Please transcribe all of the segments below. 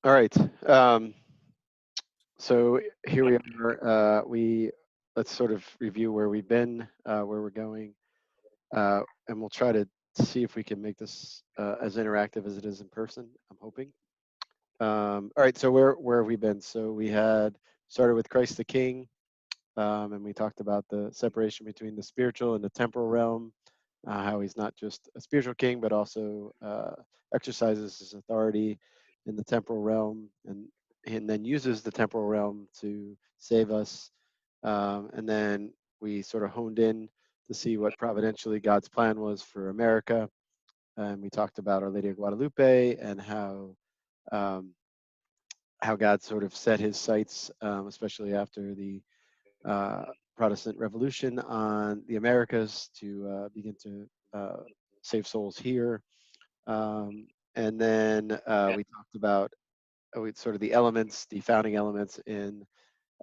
All right. So here we are. Let's sort of review where we've been, where we're going, and we'll try to see if we can make this as interactive as it is in person. I'm hoping. All right. So where have we been? So we had started with Christ the King, and we talked about the separation between the spiritual and the temporal realm. How he's not just a spiritual king, but also exercises his authority in the temporal realm, and then uses the temporal realm to save us. And then we sort of honed in to see what providentially God's plan was for America. And we talked about Our Lady of Guadalupe and um, how God sort of set his sights, especially after the Protestant Revolution, on the Americas to begin to save souls here. And then we talked about sort of the elements, the founding elements in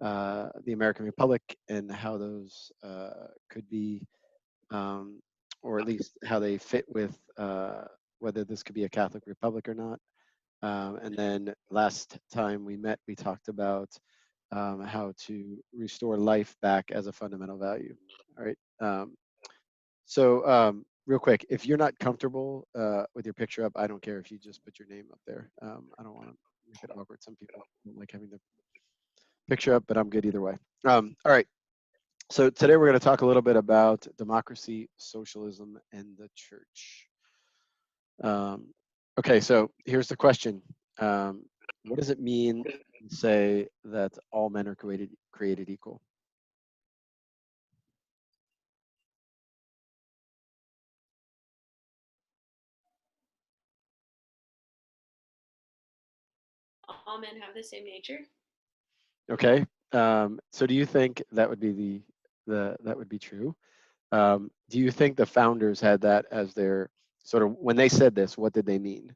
the American Republic, and how those could be, or at least how they fit with whether this could be a Catholic Republic or not. And then last time we met, we talked about how to restore life back as a fundamental value. All right. So real quick, if you're not comfortable with your picture up, I don't care if you just put your name up there. I don't want to make it awkward. Some people don't like having the picture up, but I'm good either way. All right. So today we're going to talk a little bit about democracy, socialism, and the church. Okay, so here's the question. What does it mean to say that all men are created equal? All men have the same nature. Okay. So do you think that would be that would be true? Do you think the founders had that as their sort of, when they said this, what did they mean?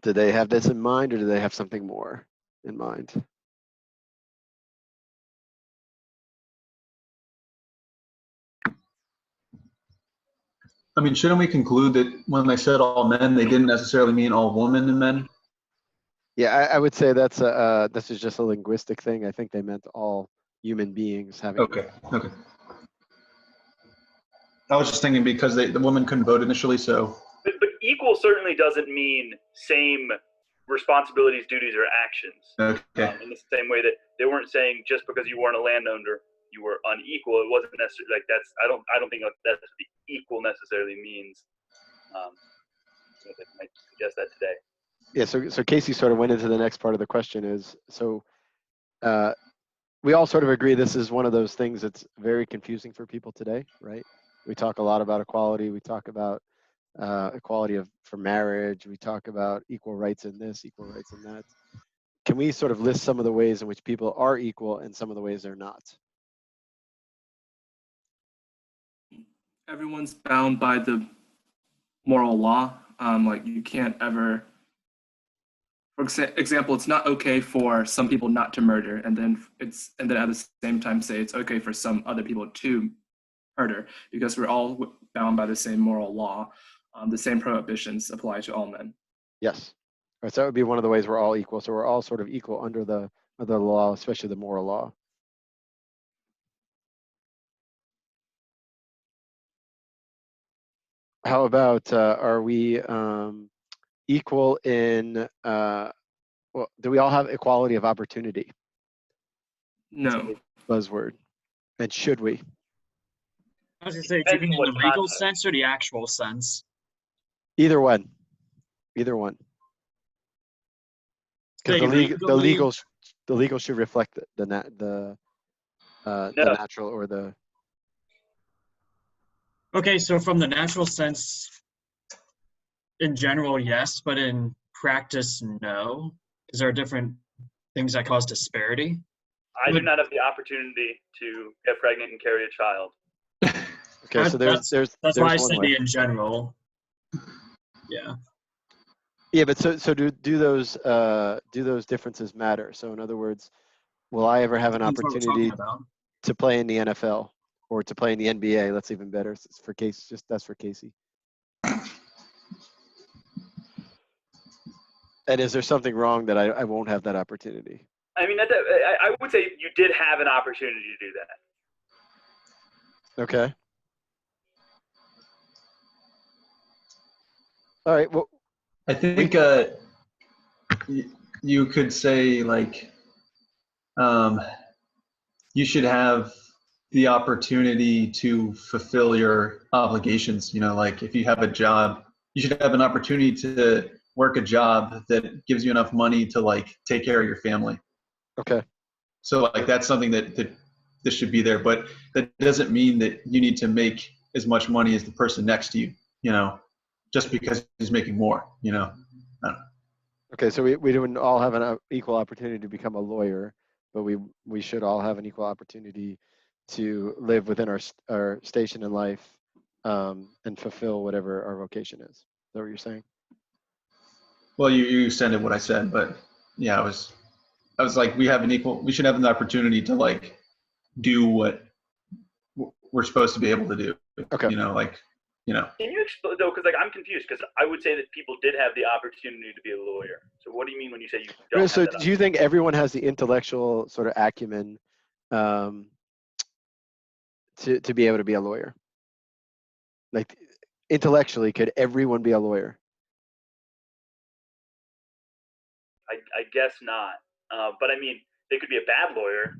Did they have this in mind, or did they have something more in mind? I mean, shouldn't we conclude that when they said all men, they didn't necessarily mean all women and men? Yeah, I would say this is just a linguistic thing. I think they meant all human beings having. Okay. I was just thinking because the woman couldn't vote initially, so. But equal certainly doesn't mean same responsibilities, duties, or actions. Okay. In the same way that they weren't saying just because you weren't a landowner, you were unequal. It wasn't necessarily like that's. I don't think that's what the equal necessarily means. They might suggest that today. Yeah. So Casey sort of went into the next part of the question is, so we all sort of agree this is one of those things that's very confusing for people today, right? We talk a lot about equality. We talk about equality for marriage. We talk about equal rights in this, equal rights in that. Can we sort of list some of the ways in which people are equal and some of the ways they're not? Everyone's bound by the moral law. Like you can't ever, for example, it's not okay for some people not to murder, and then at the same time say it's okay for some other people to murder, because we're all bound by the same moral law. The same prohibitions apply to all men. Yes. All right, so that would be one of the ways we're all equal. So we're all sort of equal under the law, especially the moral law. How about are we equal in? Well, do we all have equality of opportunity? No. Buzzword. And should we? I was going to say, do you mean in the legal sense or the actual sense? Either one. Either one. Because the legal should reflect the natural or the. Okay, so from the natural sense, in general, yes, but in practice, no, because there are different things that cause disparity. I do not have the opportunity to get pregnant and carry a child. Okay, so that's why I said the in general. Yeah. Yeah, but so do those differences matter? So in other words, will I ever have an opportunity to play in the NFL, or to play in the NBA. That's even better. It's for Casey. That's for Casey. And is there something wrong that I won't have that opportunity? I mean, I would say you did have an opportunity to do that. Okay. All right. Well, I think you could say like you should have the opportunity to fulfill your obligations. You know, like if you have a job, you should have an opportunity to work a job that gives you enough money to like take care of your family. okay. So like that's something that should be there, but that doesn't mean that you need to make as much money as the person next to you, you know, just because he's making more, you know. Okay. So we don't all have an equal opportunity to become a lawyer, but we should all have an equal opportunity to live within our station in life, and fulfill whatever our vocation is. Is that what you're saying? Well, you extended what I said, but yeah, I was like, we should have an opportunity to like do what we're supposed to be able to do. Okay. You know, like, you know. Can you explain though? Because like I'm confused. Because I would say that people did have the opportunity to be a lawyer. So what do you mean when you say you don't? So have that do you think everyone has the intellectual sort of acumen to be able to be a lawyer? Like intellectually, could everyone be a lawyer? I guess not. But I mean, they could be a bad lawyer.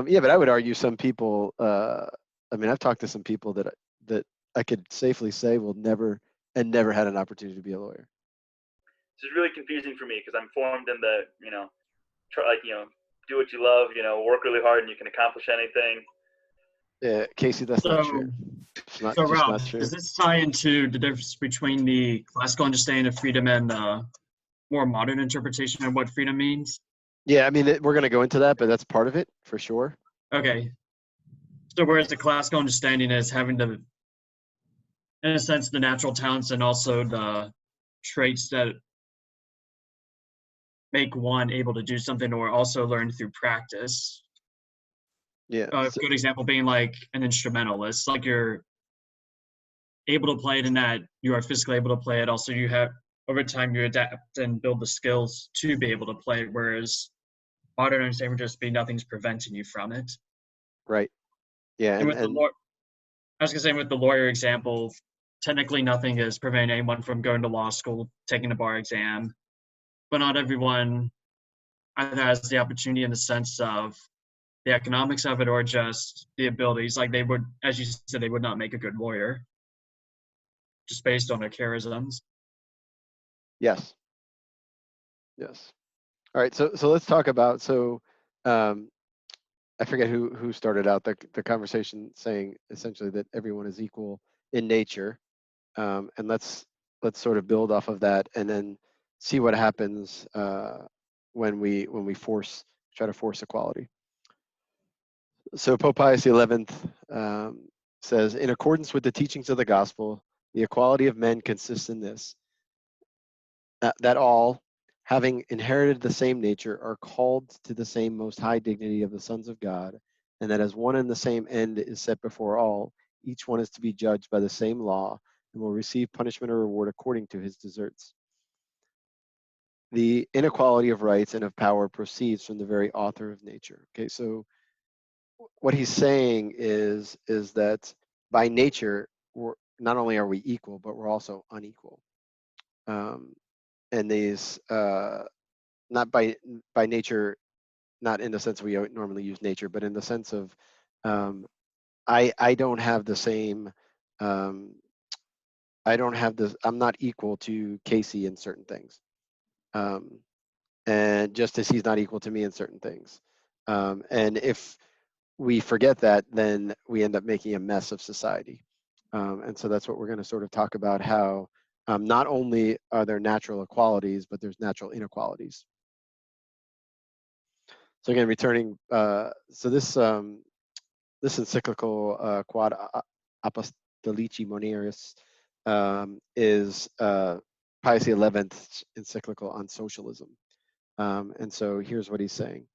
Yeah, but I would argue some people. I mean, I've talked to some people that I could safely say will never had an opportunity to be a lawyer. This is really confusing for me because I'm formed in the do what you love, work really hard, and you can accomplish anything. Yeah, Casey, that's not true. It's not, So just Rob, not true. does this tie into the difference between the classical understanding of freedom and the more modern interpretation of what freedom means? Yeah, I mean, we're going to go into that, but that's part of it for sure. Okay. So whereas the classical understanding is having the, in a sense, the natural talents and also the traits that make one able to do something or also learn through practice. Yeah. A good example being like an instrumentalist, like you're able to play it in that you are physically able to play it. Also, you have, over time, you adapt and build the skills to be able to play it, whereas modern understanding would just be nothing's preventing you from it. Right. Yeah. And with the lawyer, I was going to say with the lawyer example, technically nothing is preventing anyone from going to law school, taking the bar exam, but not everyone either has the opportunity in the sense of the economics of it or just the abilities. Like they would, as you said, they would not make a good lawyer just based on their charisms. Yes. Yes. All right. So let's talk about, I forget who started out the conversation saying essentially that everyone is equal in nature. And let's sort of build off of that and then see what happens when we try to force equality. So Pope Pius XI says, in accordance with the teachings of the gospel, the equality of men consists in this, that all, having inherited the same nature, are called to the same most high dignity of the sons of God, and that as one and the same end is set before all, each one is to be judged by the same law and will receive punishment or reward according to his deserts. The inequality of rights and of power proceeds from the very author of nature. Okay, so what he's saying is that by nature, not only are we equal, but we're also unequal. And these, not by nature, not in the sense we normally use nature, but in the sense of I don't have the same, I don't have this, I'm not equal to Casey in certain things. And just as he's not equal to me in certain things. And if we forget that, then we end up making a mess of society. And so that's what we're going to sort of talk about, how not only are there natural equalities, but there's natural inequalities. So again, returning, so this encyclical Quod Apostolici Moneris is Pius XI's encyclical on socialism. And so here's what he's saying.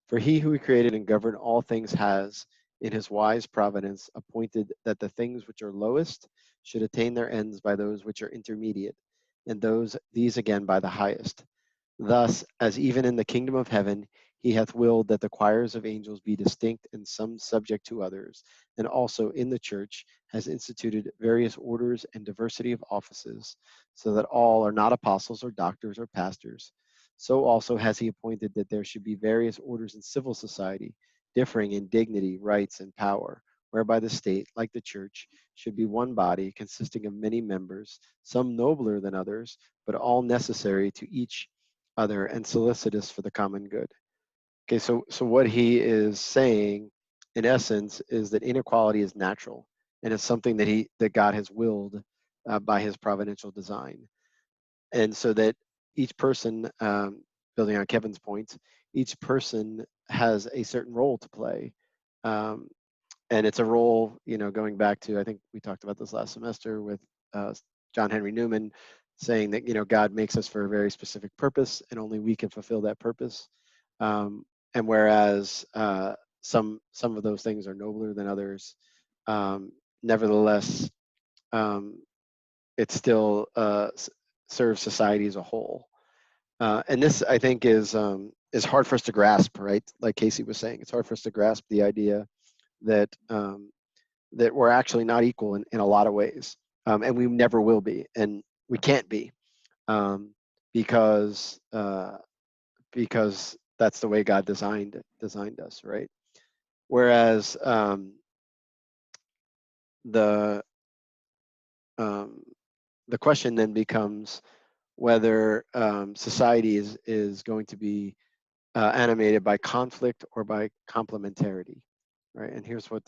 For he who created and governed all things has, in his wise providence, appointed that the things which are lowest should attain their ends by those which are intermediate, and these again by the highest. Thus, as even in the kingdom of heaven, he hath willed that the choirs of angels be distinct and some subject to others, and also in the church has instituted various orders and diversity of offices, so that all are not apostles or doctors or pastors. So also has he appointed that there should be various orders in civil society, differing in dignity, rights, and power, whereby the state, like the church, should be one body consisting of many members, some nobler than others, but all necessary to each other and solicitous for the common good. Okay, so what he is saying, in essence, is that inequality is natural and it's something that God has willed by His providential design, and so that each person, building on Kevin's points, each person has a certain role to play, and it's a role, going back to, I think we talked about this last semester with John Henry Newman, saying that God makes us for a very specific purpose, and only we can fulfill that purpose. And whereas some of those things are nobler than others, nevertheless, it still serves society as a whole. And this, I think, is hard for us to grasp, right? Like Casey was saying, it's hard for us to grasp the idea that that we're actually not equal in a lot of ways, and we never will be, and we can't be, because that's the way God designed us, right? Whereas the question then becomes whether society is going to be animated by conflict or by complementarity, right? And here's what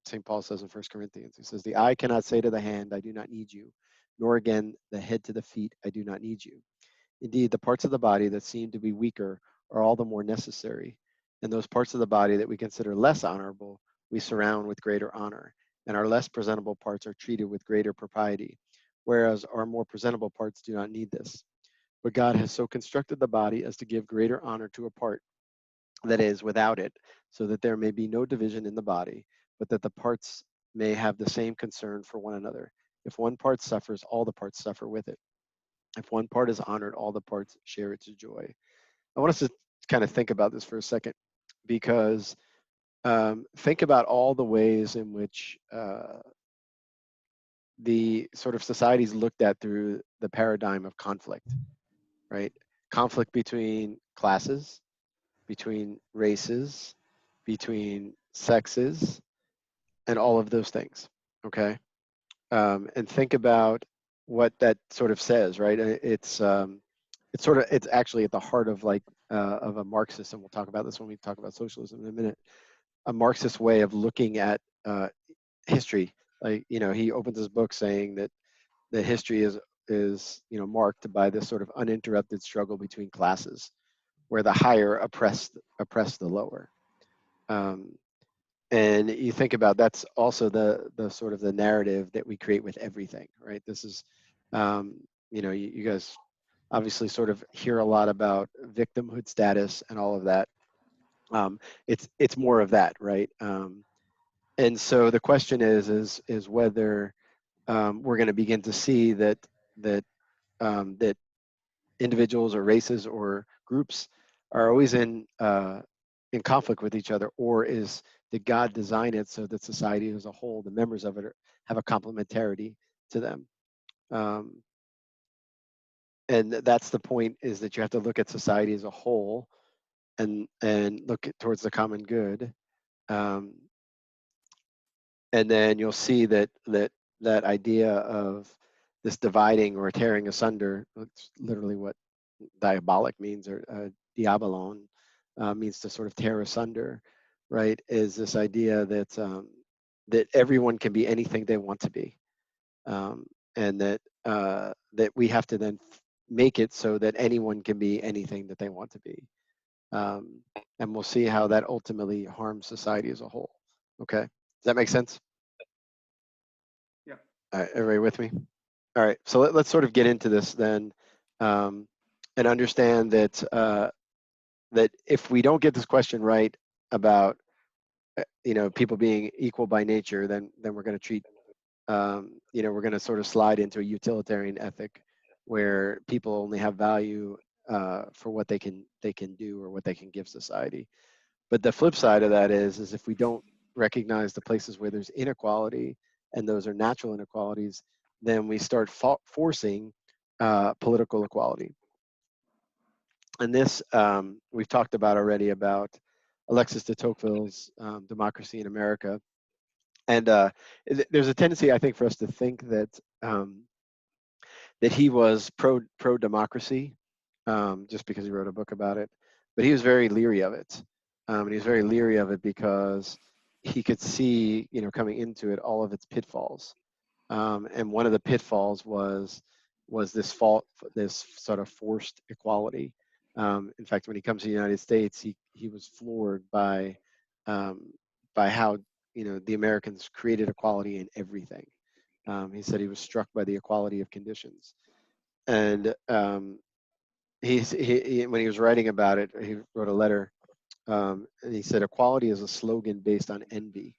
St. Paul says in 1 Corinthians. He says, the eye cannot say to the hand, I do not need you, nor again the head to the feet, I do not need you. Indeed, the parts of the body that seem to be weaker are all the more necessary, and those parts of the body that we consider less honorable, we surround with greater honor, and our less presentable parts are treated with greater propriety, whereas our more presentable parts do not need this. But God has so constructed the body as to give greater honor to a part that is without it, so that there may be no division in the body, but that the parts may have the same concern for one another. If one part suffers, all the parts suffer with it. If one part is honored, all the parts share its joy. I want us to kind of think about this for a second, because think about all the ways in which the sort of societies looked at through the paradigm of conflict, right? Conflict between classes, between races, between sexes, and all of those things, okay? And think about what that sort of says, right? It's actually at the heart of of a Marxist, and we'll talk about this when we talk about socialism in a minute, a Marxist way of looking at history. Like, he opens his book saying that history is marked by this sort of uninterrupted struggle between classes, where the higher oppress the lower. And you think about, that's also the sort of the narrative that we create with everything, right? This is, you guys obviously sort of hear a lot about victimhood status and all of that. It's more of that, right? And so the question is whether we're going to begin to see that individuals or races or groups are always in conflict with each other, or did God design it so that society as a whole, the members of it, have a complementarity to them? And that's the point, is that you have to look at society as a whole and look towards the common good. And then you'll see that idea of this dividing or tearing asunder, it's literally what diabolic means, or diabolon means to sort of tear asunder, right? Is this idea that that everyone can be anything they want to be, and that that we have to then make it so that anyone can be anything that they want to be, and we'll see how that ultimately harms society as a whole. Okay, does that make sense? Yeah. All right, everybody with me? All right, so let's sort of get into this then, and understand that that if we don't get this question right about people being equal by nature, then we're going to treat, we're going to sort of slide into a utilitarian ethic where people only have value for what they can do or what they can give society. But the flip side of that is if we don't recognize the places where there's inequality, and those are natural inequalities, then we start forcing political equality. And this we've talked about already, about Alexis de Tocqueville's Democracy in America. And there's a tendency, I think, for us to think that that he was pro democracy just because he wrote a book about it, but he was very leery of it. And he was very leery of it because he could see, coming into it, all of its pitfalls. And one of the pitfalls was this sort of forced equality. In fact, when he comes to the United States, he was floored by how the Americans created equality in everything. He said he was struck by the equality of conditions, and when he was writing about it, he wrote a letter, and he said, "Equality is a slogan based on envy.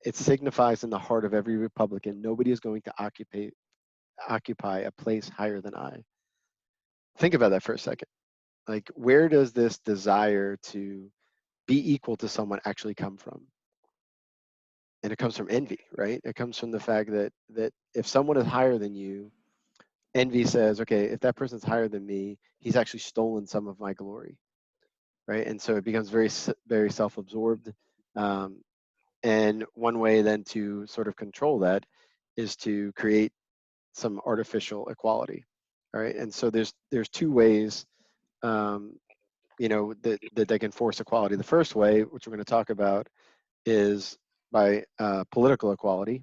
It signifies in the heart of every Republican, nobody is going to occupy a place higher than I." Think about that for a second. Like, where does this desire to be equal to someone actually come from? And it comes from envy, right? It comes from the fact that if someone is higher than you, envy says, okay, if that person's higher than me, he's actually stolen some of my glory, right? And so it becomes very, very self-absorbed. And one way then to sort of control that is to create some artificial equality, all right? And so there's two ways, that they can force equality. The first way, which we're going to talk about, is by political equality.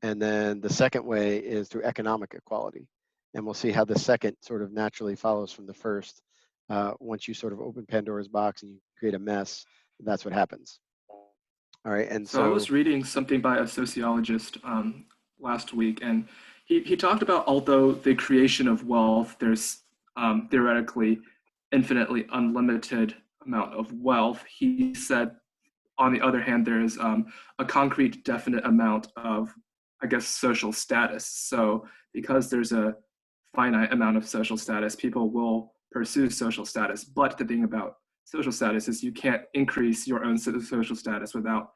And then the second way is through economic equality. And we'll see how the second sort of naturally follows from the first. Once you sort of open Pandora's box and you create a mess, that's what happens. All right, and So I was reading something by a sociologist last week, and he talked about, although the creation of wealth, there's theoretically infinitely unlimited amount of wealth. He said, on the other hand, there is a concrete, definite amount of, I guess, social status. So because there's a finite amount of social status, people will pursue social status. But the thing about social status is you can't increase your own social status without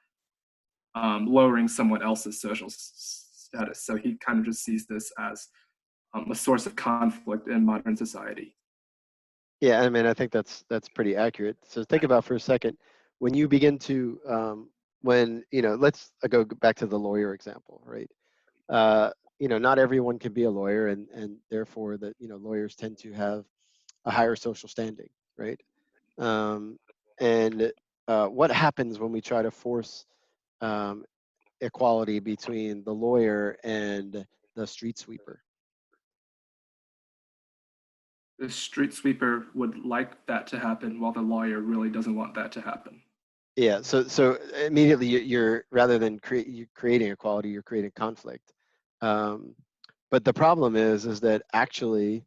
lowering someone else's social status. So he kind of just sees this as a source of conflict in modern society. Yeah, I mean, I think that's pretty accurate. So think about for a second, when you begin to, let's go back to the lawyer example, right? Not everyone can be a lawyer, and therefore that, lawyers tend to have a higher social standing, right? And what happens when we try to force equality between the lawyer and the street sweeper? The street sweeper would like that to happen, while the lawyer really doesn't want that to happen. Yeah, so immediately you're rather than creating equality, you're creating conflict. But the problem is that actually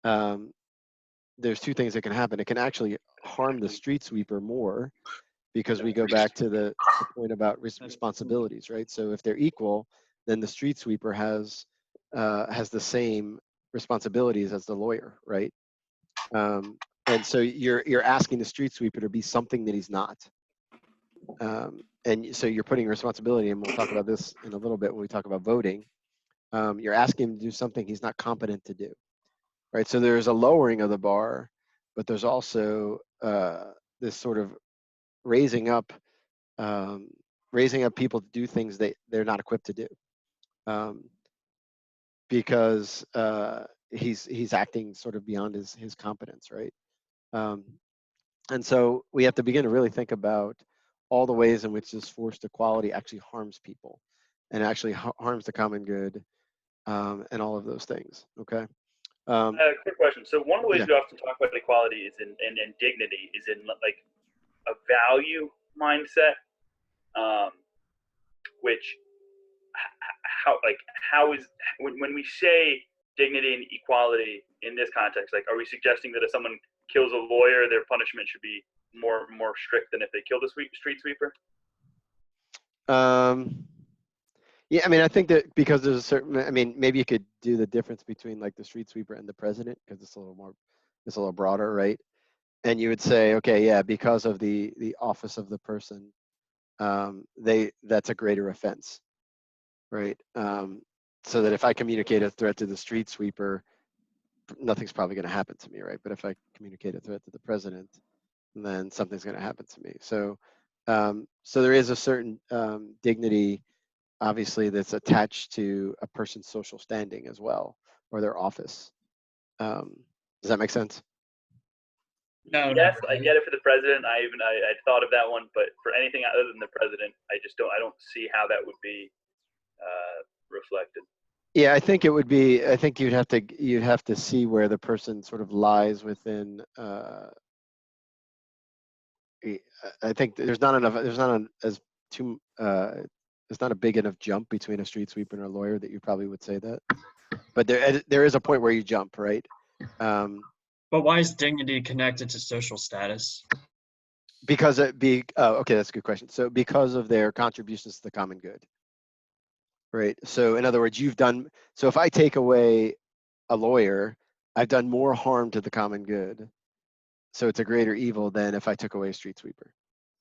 there's two things that can happen. It can actually harm the street sweeper more, because we go back to the point about responsibilities, right? So if they're equal, then the street sweeper has the same responsibilities as the lawyer, right? And so you're asking the street sweeper to be something that he's not. And so you're putting responsibility, and we'll talk about this in a little bit when we talk about voting. You're asking him to do something he's not competent to do, right? So there's a lowering of the bar, but there's also this sort of raising up people to do things they're not equipped to do, because he's acting sort of beyond his competence, right? And so we have to begin to really think about all the ways in which this forced equality actually harms people, and actually harms the common good, and all of those things. Okay. Quick question. So one of the ways Yeah. we often talk about equality is in dignity, is in like a value mindset, which how is when we say dignity and equality in this context, like, are we suggesting that if someone kills a lawyer, their punishment should be more strict than if they killed a street sweeper? Yeah, I mean, I think that because there's a certain, I mean, maybe you could do the difference between like the street sweeper and the president because it's a little broader, right? And you would say, okay, yeah, because of the office of the person, that's a greater offense, right? So that if I communicate a threat to the street sweeper, nothing's probably going to happen to me, right? But if I communicate a threat to the president, then something's going to happen to me. So, so there is a certain dignity, obviously, that's attached to a person's social standing as well, or their office. Does that make sense? No, Yes, not I really. get it for the president. I thought of that one, but for anything other than the president, I don't see how that would be reflected. Yeah, I think it would be. I think you'd have to see where the person sort of lies within. I think there's not enough. There's not as too. There's not a big enough jump between a street sweeper and a lawyer that you probably would say that. But there is a point where you jump, right? But why is dignity connected to social status? Because okay, that's a good question. So because of their contributions to the common good, right? So in other words, so if I take away a lawyer, I've done more harm to the common good. So it's a greater evil than if I took away a street sweeper.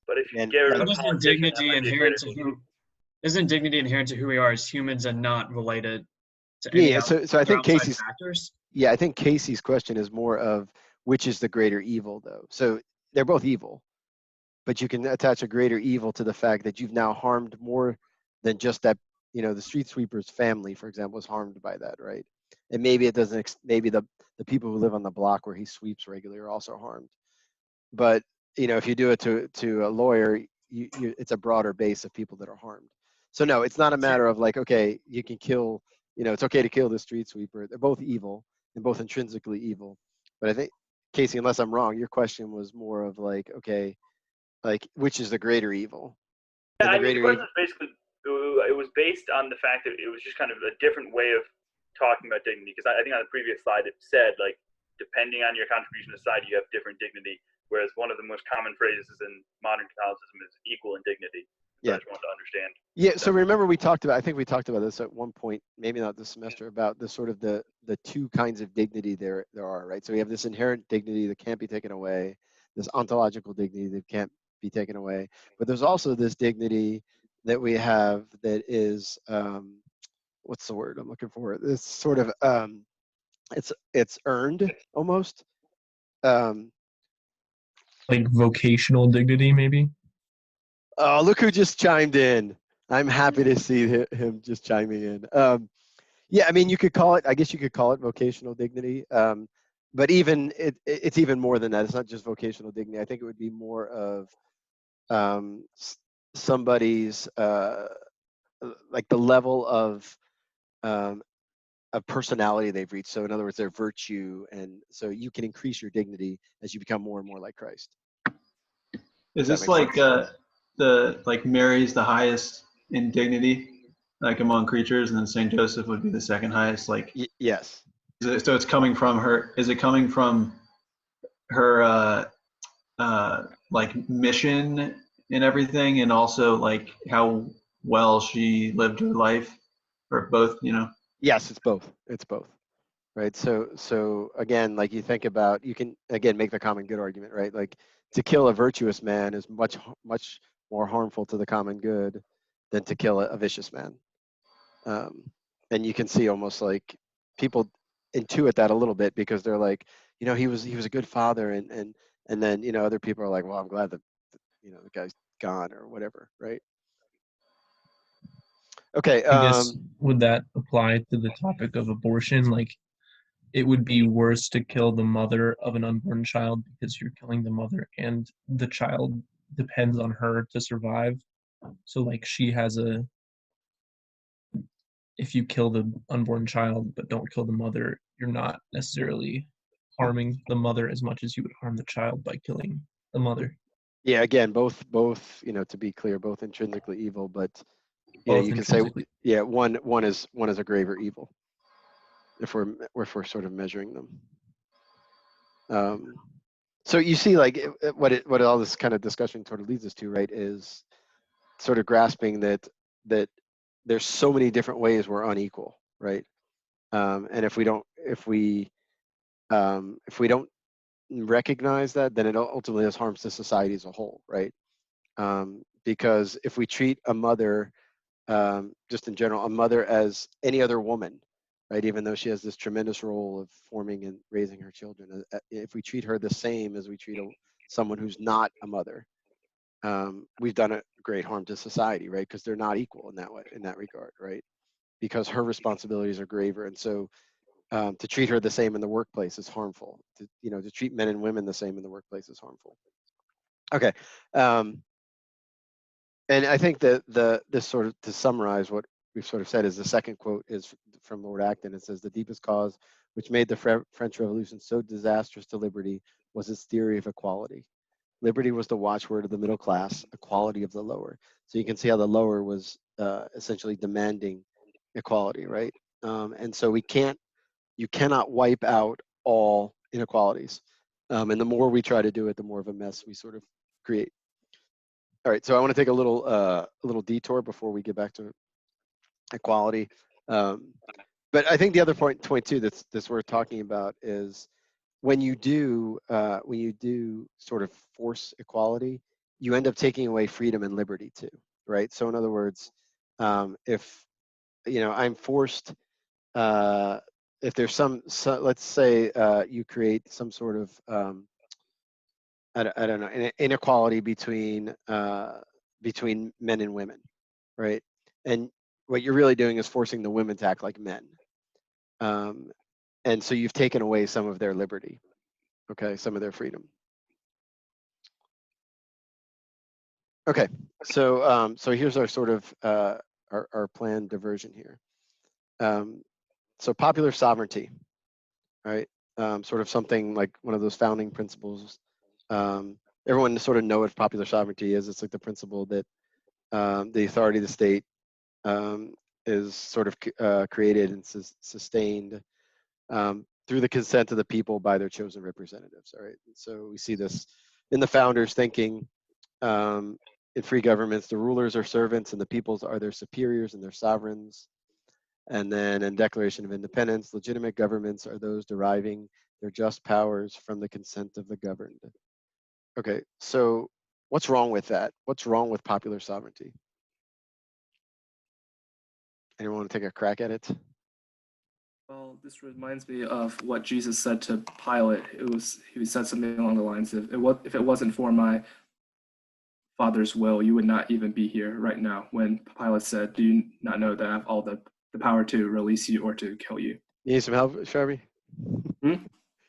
But if you And get rid that- of a Isn't politician, that dignity might be a inherent greater to evil. isn't dignity inherent to who we are as humans and not related to Yeah, any yeah. So I think outside factors? I think Casey's question is more of which is the greater evil, though. So they're both evil, but you can attach a greater evil to the fact that you've now harmed more than just that. The street sweeper's family, for example, is harmed by that, right? And maybe it doesn't. Maybe the people who live on the block where he sweeps regularly are also harmed. But if you do it to a lawyer, it's a broader base of people that are harmed. So no, it's not a matter of like, okay, you can kill. It's okay to kill the street sweeper. They're both evil and both intrinsically evil. But I think, Casey, unless I'm wrong, your question was more of like, okay, like which is the greater evil? Yeah, And I the mean, the greater question evil. was basically it was based on the fact that it was just kind of a different way of talking about dignity. Because I think on the previous slide it said like depending on your contribution to society, you have different dignity. Whereas one of the most common phrases in modern Catholicism is equal in dignity. So Yeah. I just wanted to understand. Yeah. So remember, I think we talked about this at one point, maybe not this semester, about the sort of the two kinds of dignity there are, right? So we have this inherent dignity that can't be taken away, this ontological dignity that can't be taken away, but there's also this dignity that we have that is what's the word I'm looking for? This sort of it's earned almost. Like vocational dignity, maybe. Oh, look who just chimed in. I'm happy to see him just chiming in. Yeah, I mean, I guess you could call it vocational dignity. But even it's even more than that. It's not just vocational dignity. I think it would be more of somebody's like the level um, of personality they've reached. So in other words, their virtue, and so you can increase your dignity as you become more and more like Christ. Is Does this that make like sense? Mary's the highest in dignity, like among creatures, and then Saint Joseph would be the second highest? Like, Yes. so it's coming from her. Is it coming from her like mission and everything, and also like how well she lived her life, or both? Yes, it's both. It's both. Right. So again, like you think about, you can again make the common good argument, right? Like to kill a virtuous man is much more harmful to the common good than to kill a vicious man. And you can see almost like people intuit that a little bit because they're like, he was a good father, and then other people are like, well, I'm glad that the guy's gone or whatever, right? Okay. I guess would that apply to the topic of abortion? Like, it would be worse to kill the mother of an unborn child because you're killing the mother and the child depends on her to survive. So like if you kill the unborn child but don't kill the mother, you're not necessarily harming the mother as much as you would harm the child by killing the mother. Yeah. Again, both to be clear, both intrinsically evil, but Both you can say, intrinsically. yeah, one is a graver evil if we're sort of measuring them. So you see, like what all this kind of discussion sort of leads us to, right, is sort of grasping that there's so many different ways we're unequal, right? And if we don't recognize that, then it ultimately does harms to society as a whole, right? Because if we treat a mother, just in general, a mother as any other woman, right, even though she has this tremendous role of forming and raising her children, if we treat her the same as we treat someone who's not a mother, we've done a great harm to society, right? Because they're not equal in that way, in that regard, right? Because her responsibilities are graver, and so to treat her the same in the workplace is harmful. To treat men and women the same in the workplace is harmful. Okay, and I think that this sort of, to summarize what we've sort of said, is the second quote is from Lord Acton. It says, "The deepest cause which made the French Revolution so disastrous to liberty was its theory of equality. Liberty was the watchword of the middle class, equality of the lower." So you can see how the lower was essentially demanding equality, right? And so you cannot wipe out all inequalities. And the more we try to do it, the more of a mess we sort of create. All right, so I want to take a little detour before we get back to equality. But I think the other point too that's worth talking about is when you do sort of force equality, you end up taking away freedom and liberty too, right? So in other words, if I'm forced, if there's let's say you create some sort of I don't know, inequality between men and women, right? And what you're really doing is forcing the women to act like men, and so you've taken away some of their liberty, okay, some of their freedom. Okay, so here's our sort of our planned diversion here. So popular sovereignty, right? Sort of something like one of those founding principles. Everyone sort of know what popular sovereignty is. It's like the principle that the authority of the state is sort of created and sustained through the consent of the people by their chosen representatives. All right, and so we see this in the founders thinking. In free governments, the rulers are servants and the peoples are their superiors and their sovereigns. And then in Declaration of Independence, legitimate governments are those deriving their just powers from the consent of the governed. Okay, so what's wrong with that? What's wrong with popular sovereignty? Anyone want to take a crack at it? Well, this reminds me of what Jesus said to Pilate. He said something along the lines of, "If it wasn't for my Father's will, you would not even be here right now." When Pilate said, "Do you not know that I have all the power to release you or to kill you?" You need some help, Sharby? Hmm?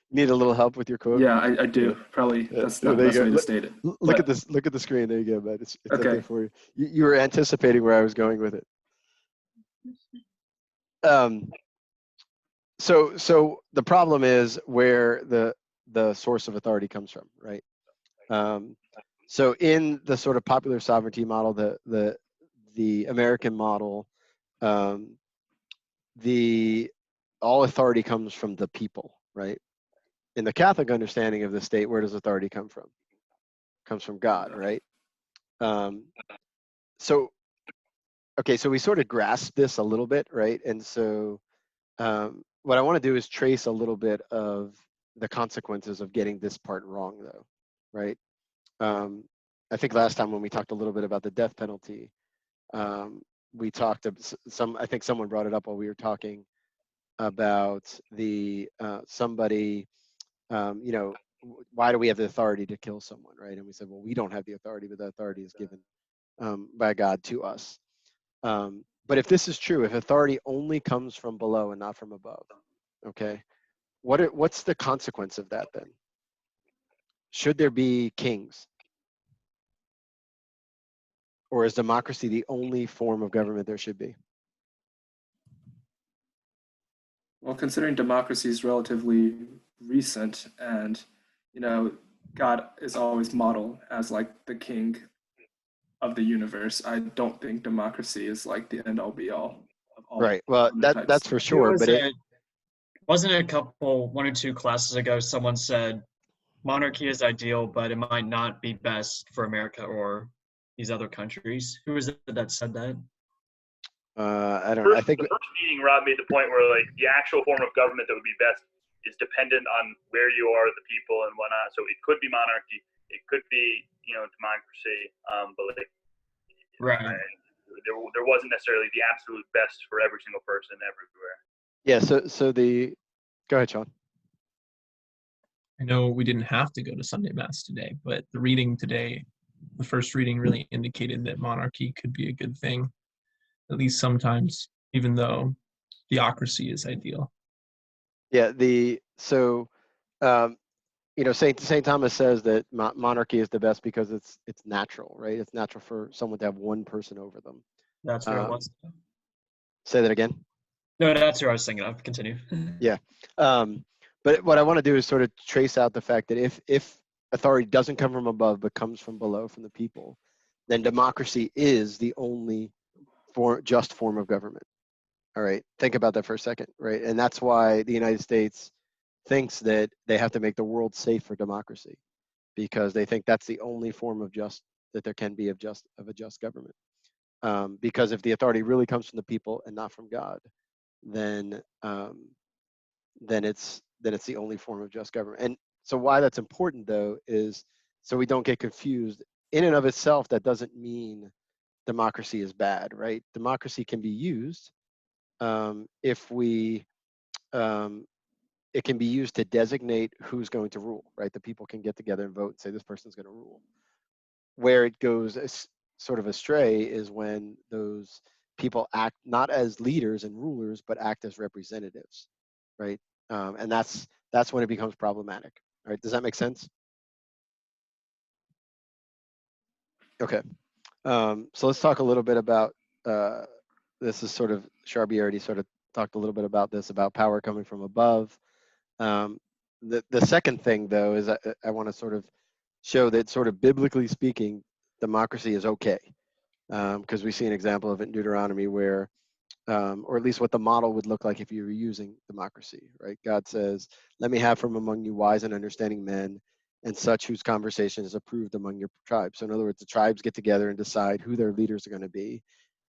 Need a little help with your quote? Yeah, I do. Yeah. Probably that's not the there you best go. way to state it. Look at this. Look at the screen. There you go, bud. It's up Okay. there for you. You were anticipating where I was going with it. So the problem is where the source of authority comes from, right? So in the sort of popular sovereignty model, the American model, all authority comes from the people, right? In the Catholic understanding of the state, where does authority come from? Comes from God, right? So okay, so we sort of grasp this a little bit, right? And so what I want to do is trace a little bit of the consequences of getting this part wrong, though, right? I think last time when we talked a little bit about the death penalty, we talked I think someone brought it up while we were talking about the somebody, why do we have the authority to kill someone, right? And we said, well, we don't have the authority, but the authority is given by God to us. But if this is true, if authority only comes from below and not from above, okay, what's the consequence of that then? Should there be kings? Or is democracy the only form of government there should be? Well, considering democracy is relatively recent, and God is always modeled as like the king of the universe, I don't think democracy is like the end all be all of all. Right. Well, that's for sure. But wasn't it one or two classes ago? Someone said monarchy is ideal, but it might not be best for America or these other countries. Who was it that said that? I don't know. I think The first meeting, Rob made the point where like the actual form of government that would be best is dependent on where you are, the people, and whatnot. So it could be monarchy, it could be democracy, but like Right. there wasn't necessarily the absolute best for every single person everywhere. yeah. So the go ahead, Sean. I know we didn't have to go to Sunday Mass today, but the reading today, the first reading really indicated that monarchy could be a good thing, at least sometimes, even though theocracy is ideal. Yeah. Saint Thomas says that monarchy is the best because it's natural, right? It's natural for someone to have one person over them. That's where it was. Say that again. No, that's who I was thinking of. Continue. Yeah. But what I want to do is sort of trace out the fact that if authority doesn't come from above but comes from below, from the people, then democracy is the only just form of government. All right. Think about that for a second, right? And that's why the United States thinks that they have to make the world safe for democracy, because they think that's the only form of that there can be of a just government. Because if the authority really comes from the people and not from God, then it's the only form of just government. And so why that's important though is so we don't get confused. In and of itself, that doesn't mean democracy is bad, right? Democracy can be used if we it can be used to designate who's going to rule, right? The people can get together and vote and say this person's going to rule. Where it goes sort of astray is when those people act not as leaders and rulers, but act as representatives, right? And that's when it becomes problematic. All right, does that make sense? Okay, so let's talk a little bit about this. Is sort of Sharby already sort of talked a little bit about this, about power coming from above. The second thing though is I want to sort of show that sort of biblically speaking, democracy is okay, because we see an example of it in Deuteronomy where or at least what the model would look like if you were using democracy, right? God says, let me have from among you wise and understanding men and such whose conversation is approved among your tribes. So in other words, the tribes get together and decide who their leaders are going to be,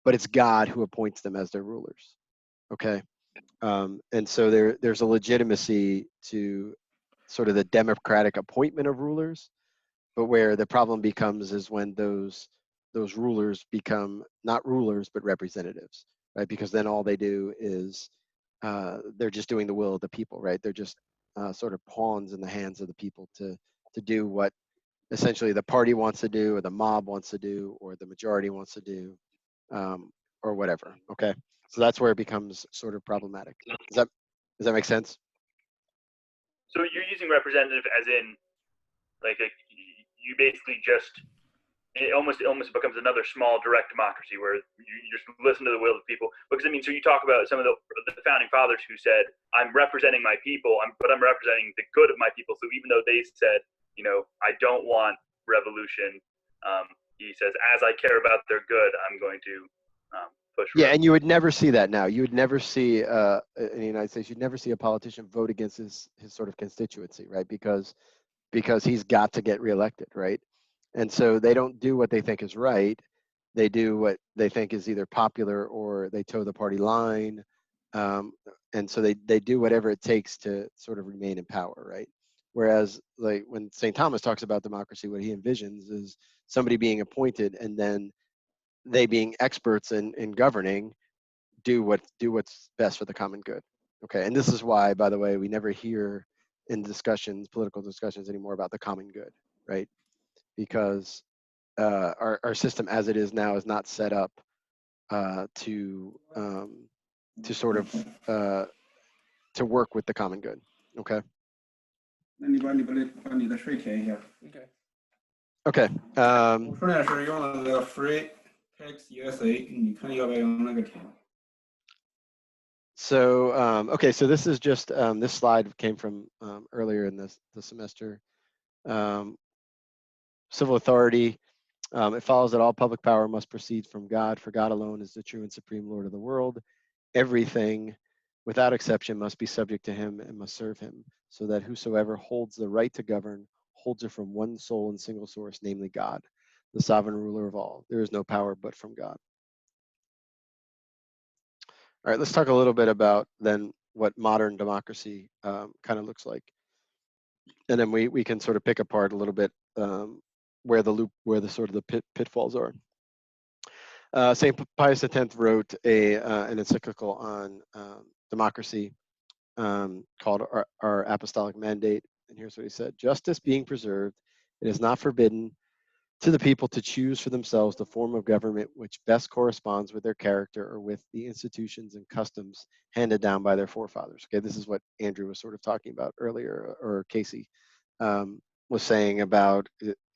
but it's God who appoints them as their rulers, okay? And so there's a legitimacy to sort of the democratic appointment of rulers, but where the problem becomes is when those rulers become not rulers but representatives, right? Because then all they do is they're just doing the will of the people, right? They're just sort of pawns in the hands of the people to do what essentially the party wants to do, or the mob wants to do, or the majority wants to do, or whatever. Okay, so that's where it becomes sort of problematic. Does that make sense? So you're using representative as in like you basically just it almost becomes another small direct democracy where you just listen to the will of the people. Because I mean, so you talk about some of the founding fathers who said, "I'm representing my people, but I'm representing the good of my people." So even though they said, I don't want revolution, he says, "As I care about their good, I'm going to push." Yeah, and you would never see that now. You would never see in the United States. You'd never see a politician vote against his sort of constituency, right? Because he's got to get reelected, right? And so they don't do what they think is right. They do what they think is either popular or they toe the party line. And so they do whatever it takes to sort of remain in power, right? Whereas like when St. Thomas talks about democracy, what he envisions is somebody being appointed and then they being experts in governing do what's best for the common good. Okay, and this is why, by the way, we never hear in political discussions anymore about the common good, right? Because our system as it is now is not set up to sort of to work with the common good. Okay. 那你把你的税填一下。Okay. Okay. 我顺便是用了那个 Free Tax USA，你看要不要用那个填？ So okay, so this is just this slide came from earlier in the semester. Civil authority. It follows that all public power must proceed from God, for God alone is the true and supreme Lord of the world. Everything, without exception, must be subject to him and must serve him, so that whosoever holds the right to govern holds it from one sole and single source, namely God, the sovereign ruler of all. There is no power but from God. All right, let's talk a little bit about then what modern democracy kind of looks like. And then we can sort of pick apart a little bit where the sort of the pitfalls are. St. Pius X wrote an encyclical on democracy called Our Apostolic Mandate. And here's what he said: justice being preserved, it is not forbidden to the people to choose for themselves the form of government which best corresponds with their character or with the institutions and customs handed down by their forefathers. Okay, this is what Andrew was sort of talking about earlier, or Casey was saying about,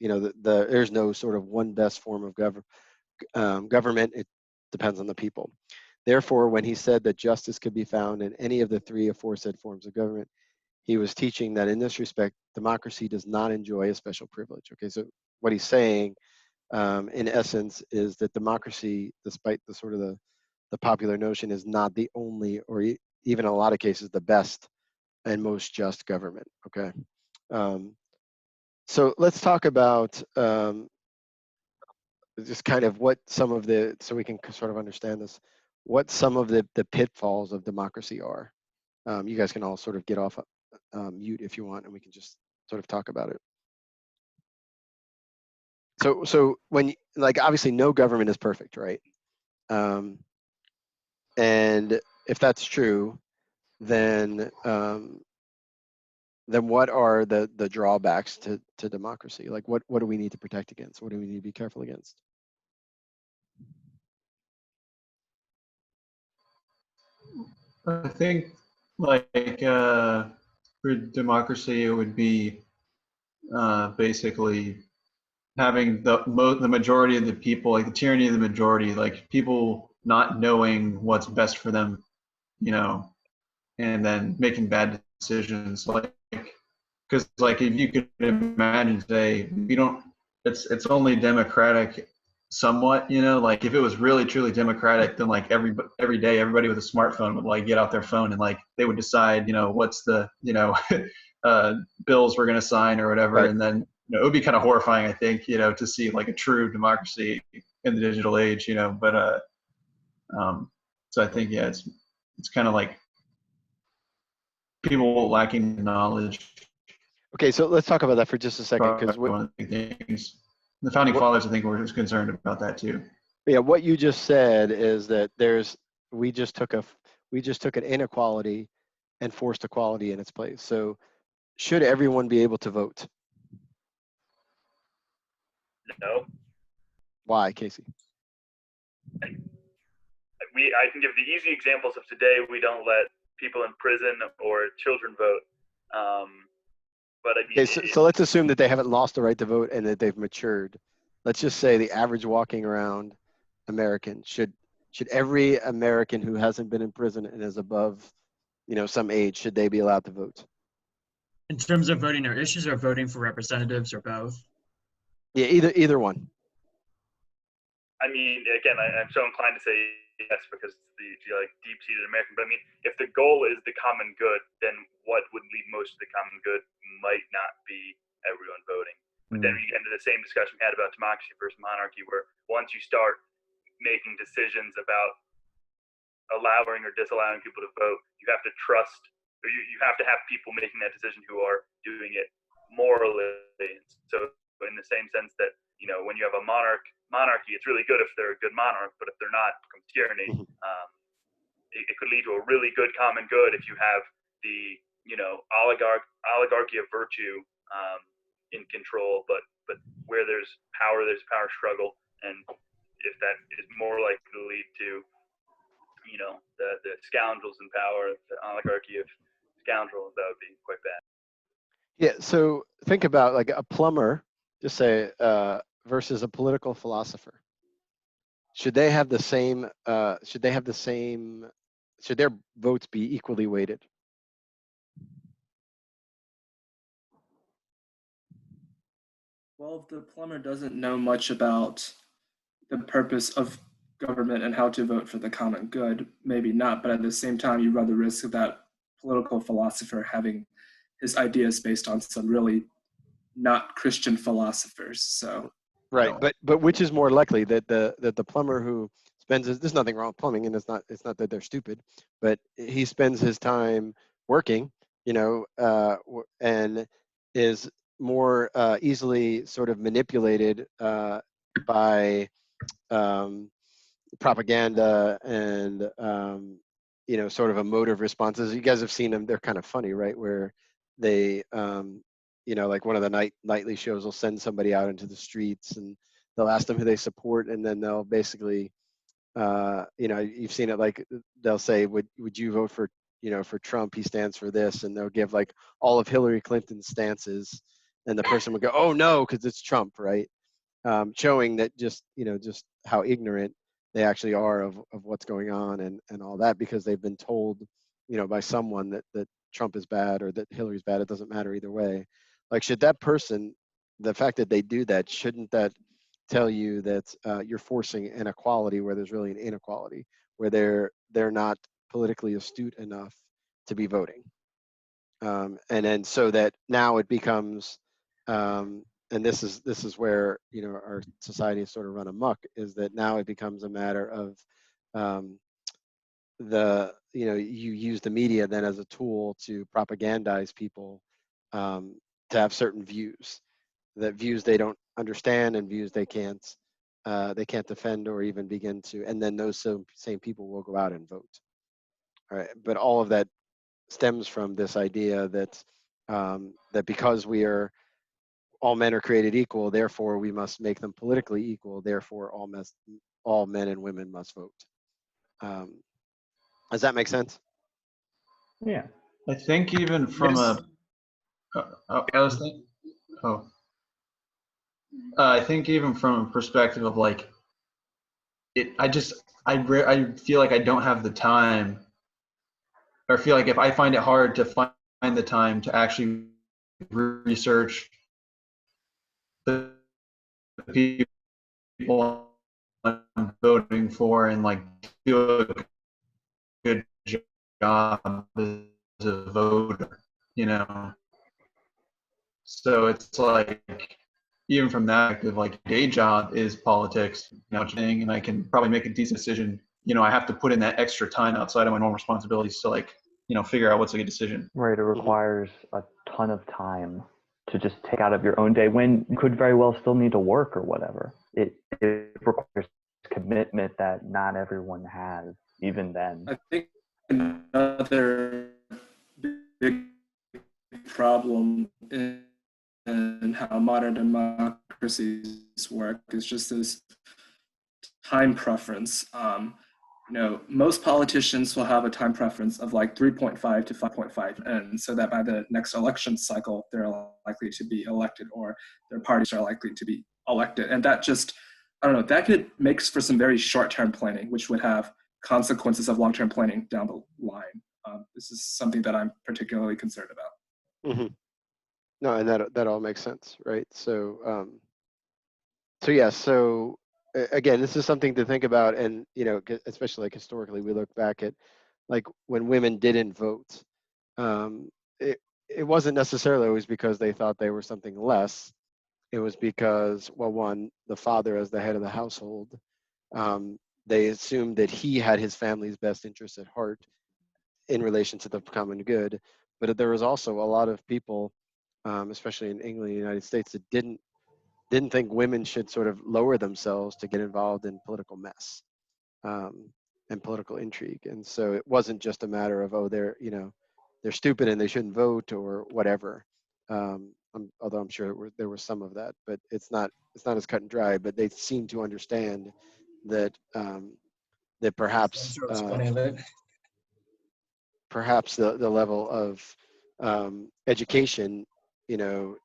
there's no sort of one best form of government. It depends on the people. Therefore, when he said that justice could be found in any of the three aforesaid forms of government, he was teaching that in this respect, democracy does not enjoy a special privilege. Okay, so what he's saying, in essence, is that democracy, despite the sort of the popular notion, is not the only, or even in a lot of cases, the best and most just government. Okay, so let's talk about just kind of what some of the, so we can sort of understand this, what some of the pitfalls of democracy are. You guys can all sort of get off mute if you want, and we can just sort of talk about it. So when, like, obviously no government is perfect, right? And if that's true, then what are the drawbacks to democracy? Like, what do we need to protect against? What do we need to be careful against? I think, like, for democracy, it would be basically having the majority of the people, like the tyranny of the majority, like people not knowing what's best for them, and then making bad decisions. Like, because like if you could imagine, say, it's only democratic somewhat, like if it was really truly democratic, then like every day everybody with a smartphone would like get out their phone and like they would decide, what's the bills we're going to sign or whatever. Right. And then it would be kind of horrifying, I think, to see like a true democracy in the digital age, but so I think, yeah, it's kind of like people lacking knowledge. Okay, so let's talk about that for just a second, because one of the things the founding fathers, I think, were just concerned about that too. Yeah, what you just said is that we just took an inequality and forced equality in its place. So should everyone be able to vote? No. Why, Casey? I can give the easy examples of today. We don't let people in prison or children vote. But I mean, okay, so let's assume that they haven't lost the right to vote and that they've matured. Let's just say the average walking around American, should every American who hasn't been in prison and is above, some age, should they be allowed to vote? In terms of voting their issues, or voting for representatives, or both? Yeah, either one. I mean, again, I'm so inclined to say yes because it's the like deep-seated American. But I mean, if the goal is the common good, then what would lead most to the common good might not be everyone voting. But then we get into the same discussion we had about democracy versus monarchy, where once you start making decisions about allowing or disallowing people to vote, you have to trust, or you have to have people making that decision who are doing it morally. So in the same sense that, when you have a monarchy, it's really good if they're a good monarch, but if they're not, it becomes tyranny. It could lead to a really good common good if you have the, oligarchy of virtue in control, but where there's power struggle, and if that is more likely to lead to, the scoundrels in power, the oligarchy of scoundrels, that would be quite bad. Yeah, so think about like a plumber, just say, versus a political philosopher. Should they have the same? Should their votes be equally weighted? Well, if the plumber doesn't know much about the purpose of government and how to vote for the common good, maybe not. But at the same time, you run the risk of that political philosopher having his ideas based on some really not Christian philosophers. So Right, know. but which is more likely, that the plumber who spends his, there's nothing wrong with plumbing, and it's not that they're stupid, but he spends his time working, and is more easily sort of manipulated by propaganda and sort of emotive responses. You guys have seen them; they're kind of funny, right? Where they like one of the nightly shows will send somebody out into the streets and they'll ask them who they support, and then they'll basically you've seen it, like they'll say, would you vote for for Trump? He stands for this, and they'll give like all of Hillary Clinton's stances, and the person would go, oh no, because it's Trump, right? Showing that just how ignorant they actually are of what's going on and all that, because they've been told by someone that Trump is bad or that Hillary's bad. It doesn't matter either way. Like, should that person, the fact that they do that, shouldn't that tell you that you're forcing inequality where there's really an inequality, where they're not politically astute enough to be voting? And then so that now it becomes and this is where our society is sort of run amok, is that now it becomes a matter of you use the media then as a tool to propagandize people to have certain views, that views they don't understand and views they can't defend or even begin to, and then those same people will go out and vote. All right, but all of that stems from this idea that that because all men are created equal, therefore we must make them politically equal, therefore all men and women must vote. Does that make sense? Yeah. I think even from Yes. I think even from a perspective of like I feel like I don't have the time, or feel like if I find it hard to find the time to actually research the people I'm voting for and like do a good job as a voter, So it's like, even from that perspective, like day job is politics, and I can probably make a decent decision. I have to put in that extra time outside of my normal responsibilities to like, figure out what's a good decision. Right. It requires a ton of time to just take out of your own day when you could very well still need to work or whatever. It requires commitment that not everyone has, even then. I think another big problem in how modern democracies work is just this time preference. Most politicians will have a time preference of like 3.5 to 5.5, and so that by the next election cycle, they're likely to be elected, or their parties are likely to be elected. And that just, I don't know, that could make for some very short-term planning, which would have consequences of long-term planning down the line. This is something that I'm particularly concerned about. Mm-hmm. No, and that all makes sense, right? So yeah, so again, this is something to think about, and especially like historically, we look back at like when women didn't vote. It wasn't necessarily always because they thought they were something less. It was because, well, one, the father as the head of the household, they assumed that he had his family's best interests at heart in relation to the common good. But there was also a lot of people, especially in England and the United States, that didn't think women should sort of lower themselves to get involved in political mess and political intrigue. And so it wasn't just a matter of, oh, they're stupid and they shouldn't vote or whatever. Although I'm sure there was some of that, but it's not as cut and dry. But they seem to understand that that perhaps perhaps the level of education,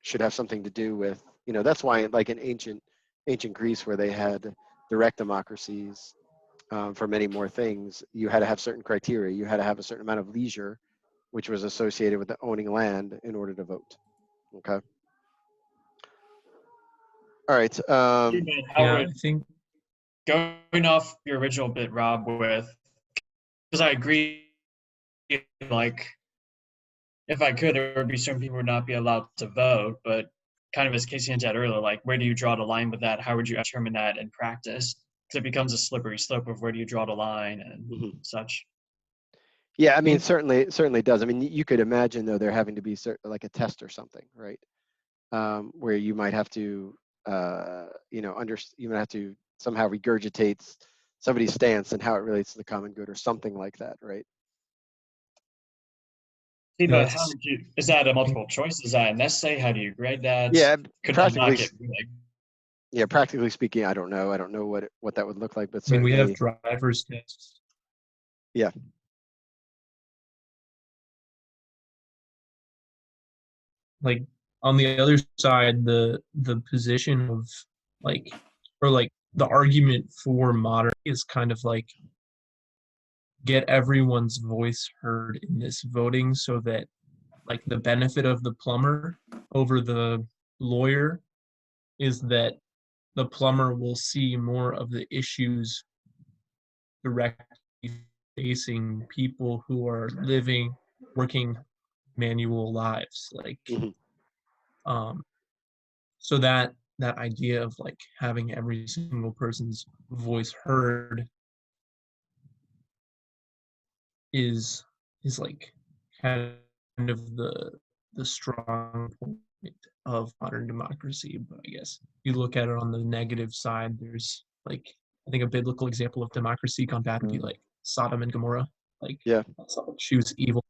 should have something to do with, that's why, like in ancient Greece, where they had direct democracies, for many more things, you had to have certain criteria. You had to have a certain amount of leisure, which was associated with the owning land, in order to vote. Okay. All right. I think Going off your original bit, Rob, because I agree, like, if I could, there would be certain people who would not be allowed to vote, but kind of as Casey hinted at earlier, like where do you draw the line with that? How would you determine that in practice? Because it becomes a slippery slope of where do you draw the line and such. Yeah, I mean, certainly does. I mean, you could imagine though there having to be like a test or something, right? Where you might have to, you might have to somehow regurgitate somebody's stance and how it relates to the common good or something like that, right? See, No, but how would you? Is that a multiple choice? Is that an essay? How do you grade that? Yeah, Could that not practically. get big? Yeah, practically speaking, I don't know. I don't know what that would look like, but I mean, we certainly. have driver's tests. Yeah. Like on the other side, the position of like, or like the argument for modern is kind of like get everyone's voice heard in this voting so that like the benefit of the plumber over the lawyer is that the plumber will see more of the issues directly facing people who are living, working manual lives. Like, so that idea of like having every single person's voice heard is like kind of the strong point of modern democracy. But I guess you look at it on the negative side, there's like I think a biblical example of democracy gone bad would be like Sodom and Gomorrah. Like, yeah, she was evil.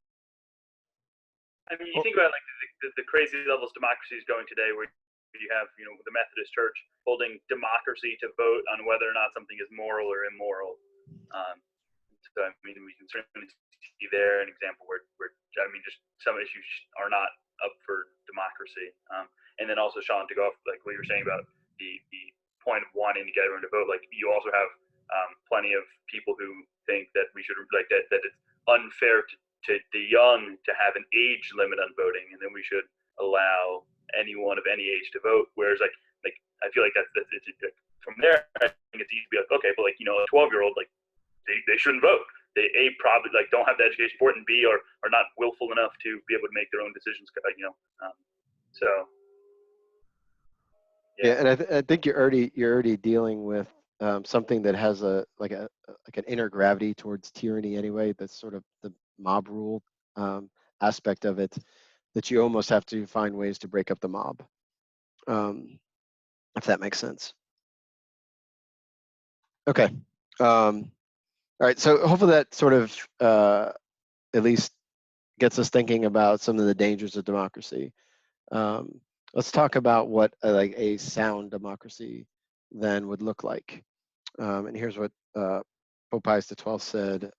I mean, you think about like the crazy levels democracy is going today, where you have the Methodist Church holding democracy to vote on whether or not something is moral or immoral. So I mean, we can certainly see there an example where I mean, just some issues are not up for democracy. And then also, Sean, to go off like what you were saying about the point of wanting to get everyone to vote, like you also have plenty of people who think that we should that it's unfair to the young to have an age limit on voting, and then we should allow anyone of any age to vote. Whereas like I feel like that's from there, I think it's easy to be like, okay, but like a 12-year-old, like they shouldn't vote. They probably like don't have the education for it, and B are not willful enough to be able to make their own decisions. So yeah, and I think you're already dealing with something that has an inner gravity towards tyranny anyway. That's sort of the mob rule aspect of it, that you almost have to find ways to break up the mob, if that makes sense. Okay. All right. So hopefully that sort of at least gets us thinking about some of the dangers of democracy. Let's talk about what like a sound democracy then would look like. And here's what Pope Pius XII said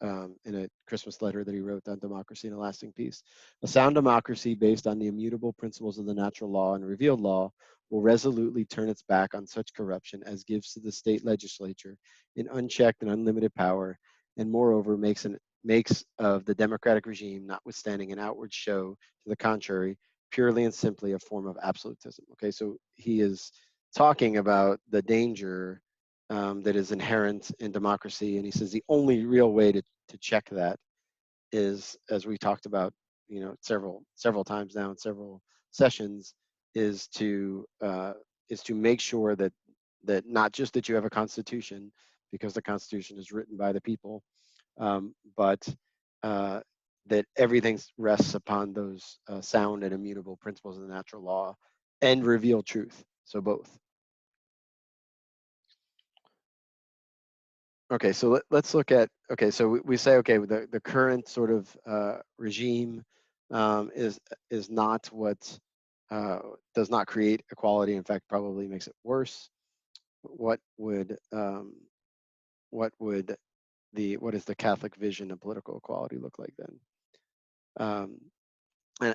in a Christmas letter that he wrote on democracy and a lasting peace. A sound democracy based on the immutable principles of the natural law and revealed law will resolutely turn its back on such corruption as gives to the state legislature an unchecked and unlimited power, and moreover makes of the democratic regime, notwithstanding an outward show to the contrary, purely and simply a form of absolutism. Okay, so he is talking about the danger that is inherent in democracy, and he says the only real way to check that is, as we talked about, several times now in several sessions, is to make sure that not just that you have a constitution, because the constitution is written by the people, but that everything rests upon those sound and immutable principles of the natural law and revealed truth. So both. Okay, so let's look at, okay, so we say, okay, the current sort of regime is not what, does not create equality, in fact, probably makes it worse. What is the Catholic vision of political equality look like then?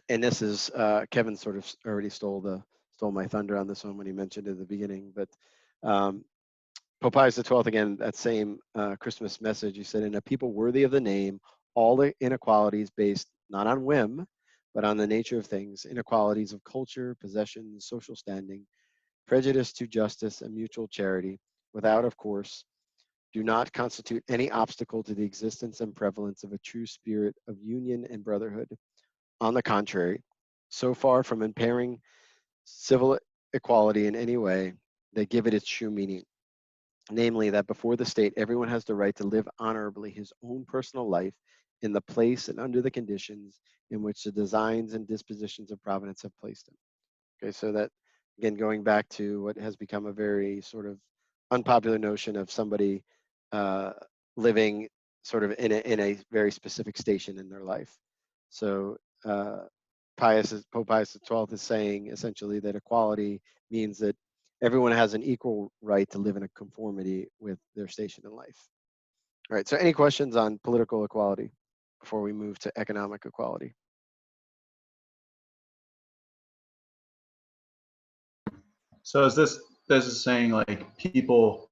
And this is, Kevin sort of already stole my thunder on this one when he mentioned it at the beginning, but Pope Pius XII, again, that same Christmas message, he said, in a people worthy of the name, all the inequalities based not on whim, but on the nature of things, inequalities of culture, possessions, social standing, prejudice to justice, and mutual charity, without, of course, do not constitute any obstacle to the existence and prevalence of a true spirit of union and brotherhood. On the contrary, so far from impairing civil equality in any way, they give it its true meaning. Namely, that before the state, everyone has the right to live honorably his own personal life in the place and under the conditions in which the designs and dispositions of providence have placed him. Okay, so that, again, going back to what has become a very sort of unpopular notion of somebody uh, living sort of in a very specific station in their life. So Pope Pius XII is saying essentially that equality means that everyone has an equal right to live in a conformity with their station in life. All right, so any questions on political equality before we move to economic equality? So is this is saying like people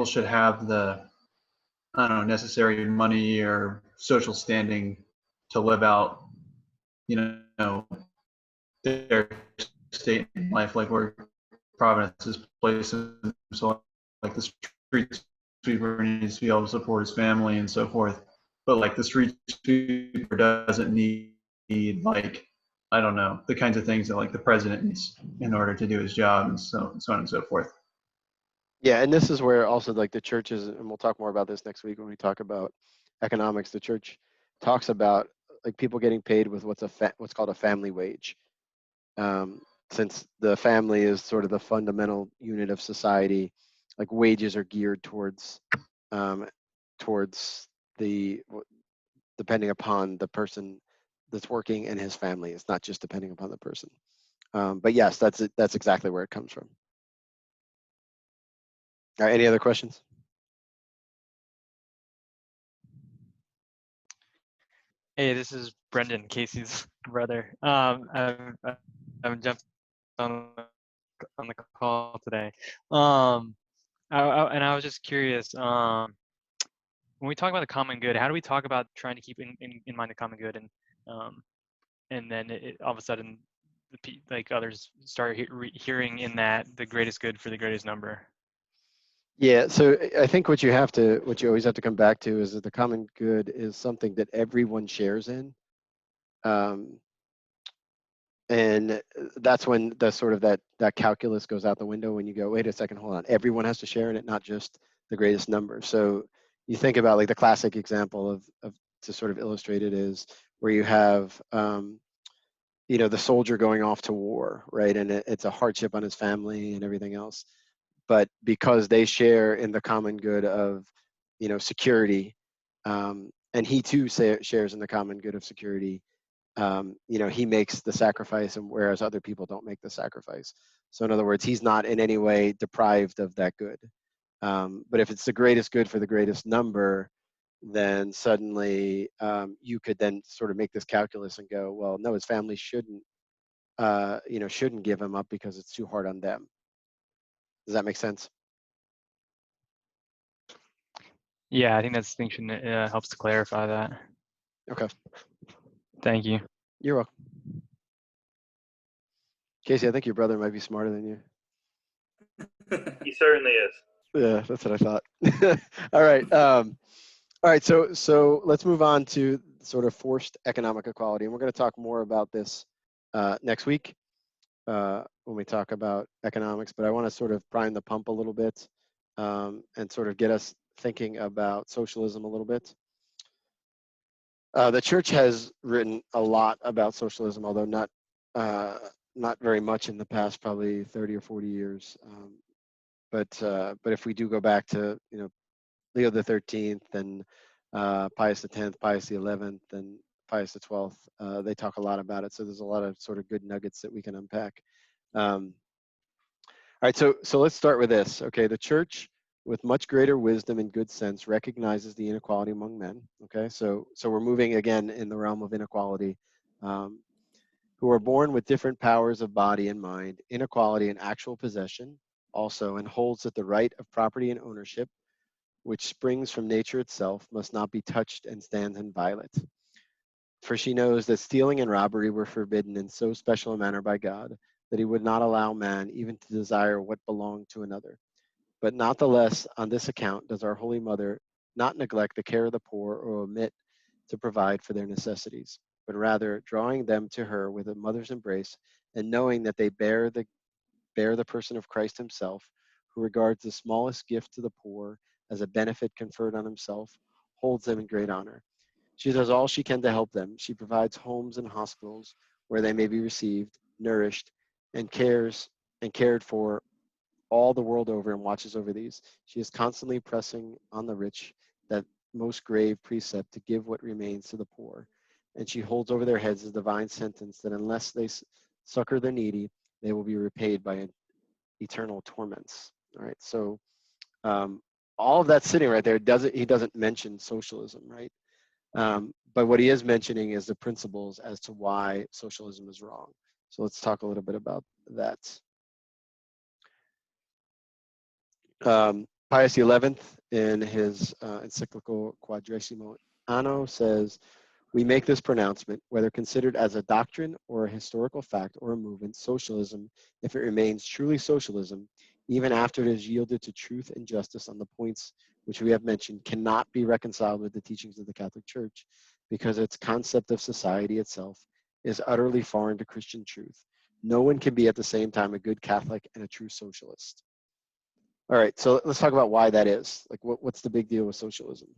should have the, I don't know, necessary money or social standing to live out, you know, their state in life, like where Providence is placed in. So like the street sweeper needs to be able to support his family and so forth. But like the street sweeper doesn't need like, I don't know, the kinds of things that like the president needs in order to do his job, and so on and so forth. Yeah, and this is where also like the churches, and we'll talk more about this next week when we talk about economics. The church talks about like people getting paid with what's called a family wage, since the family is sort of the fundamental unit of society. Like wages are geared towards towards the depending upon the person that's working and his family. It's not just depending upon the person. But yes, that's it. That's exactly where it comes from. All right, any other questions? Hey, this is Brendan, Casey's brother. I've jumped on the call today. And I was just curious. When we talk about the common good, how do we talk about trying to keep in mind the common good, and then all of a sudden, like others start hearing in that the greatest good for the greatest number? Yeah, so I think what you always have to come back to is that the common good is something that everyone shares in. And that's when the sort of that calculus goes out the window when you go, wait a second, hold on. Everyone has to share in it, not just the greatest number. So you think about like the classic example of to sort of illustrate it is where you have, the soldier going off to war, right? And it's a hardship on his family and everything else. But because they share in the common good of, security, and he too shares in the common good of security, he makes the sacrifice, and whereas other people don't make the sacrifice. So in other words, he's not in any way deprived of that good. But if it's the greatest good for the greatest number, then suddenly you could then sort of make this calculus and go, well, no, his family shouldn't give him up because it's too hard on them. Does that make sense? Yeah, I think that distinction helps to clarify that. Okay. Thank you. You're welcome. Casey, I think your brother might be smarter than you. He certainly is. Yeah, that's what I thought. All right. All right. So let's move on to sort of forced economic equality, and we're going to talk more about this next week when we talk about economics. But I want to sort of prime the pump a little bit and sort of get us thinking about socialism a little bit. The church has written a lot about socialism, although not very much in the past, probably 30 or 40 years. But if we do go back to Leo the 13th and Pius X, Pius XI, and Pius XII, they talk a lot about it. So there's a lot of sort of good nuggets that we can unpack. All right, so let's start with this. Okay, the church, with much greater wisdom and good sense, recognizes the inequality among men. Okay, so we're moving again in the realm of inequality. Who are born with different powers of body and mind, inequality in actual possession also, and holds that the right of property and ownership, which springs from nature itself, must not be touched and stands inviolate. For she knows that stealing and robbery were forbidden in so special a manner by God, that he would not allow man even to desire what belonged to another. But not the less on this account does our Holy Mother not neglect the care of the poor or omit to provide for their necessities, but rather, drawing them to her with a mother's embrace, and knowing that they bear the person of Christ himself, who regards the smallest gift to the poor as a benefit conferred on himself, holds them in great honor. She does all she can to help them. She provides homes and hospitals where they may be received, nourished, and cared for all the world over, and watches over these. She is constantly pressing on the rich that most grave precept to give what remains to the poor. And she holds over their heads the divine sentence that unless they succor the needy, they will be repaid by eternal torments. All right. So all of that sitting right there, he doesn't mention socialism, right? But what he is mentioning is the principles as to why socialism is wrong. So let's talk a little bit about that. Pius XI, in his encyclical Quadragesimo Anno, says, "We make this pronouncement, whether considered as a doctrine or a historical fact or a movement, socialism, if it remains truly socialism, even after it is yielded to truth and justice on the points which we have mentioned, cannot be reconciled with the teachings of the Catholic Church, because its concept of society itself is utterly foreign to Christian truth. No one can be at the same time a good Catholic and a true socialist." All right, so let's talk about why that is. Like, what's the big deal with socialism?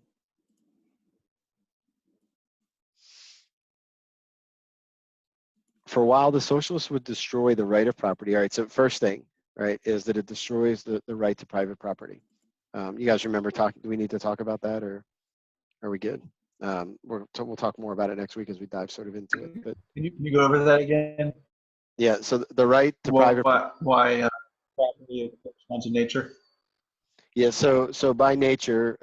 For a while, the socialists would destroy the right of property. All right, so first thing, right, is that it destroys the right to private property. You guys remember talking? Do we need to talk about that, or are we good? We'll talk more about it next week as we dive sort of into it. But Can you go over that again? yeah, so the right to private. Why property corresponds to nature? Yeah, so by nature,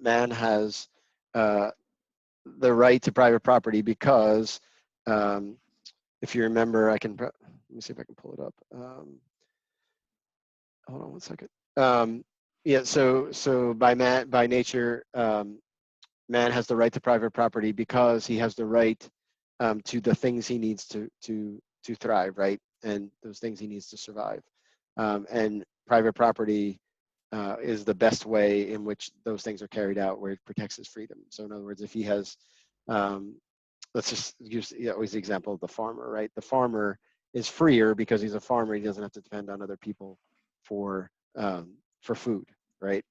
man has the right to private property because, if you remember, let me see if I can pull it up. Hold on one second. Yeah, so by nature, man has the right to private property because he has the right to the things he needs to thrive, right? And those things he needs to survive. And private property is the best way in which those things are carried out, where it protects his freedom. So in other words, if he has, let's just use always the example of the farmer, right? The farmer is freer because he's a farmer. He doesn't have to depend on other people for food, right?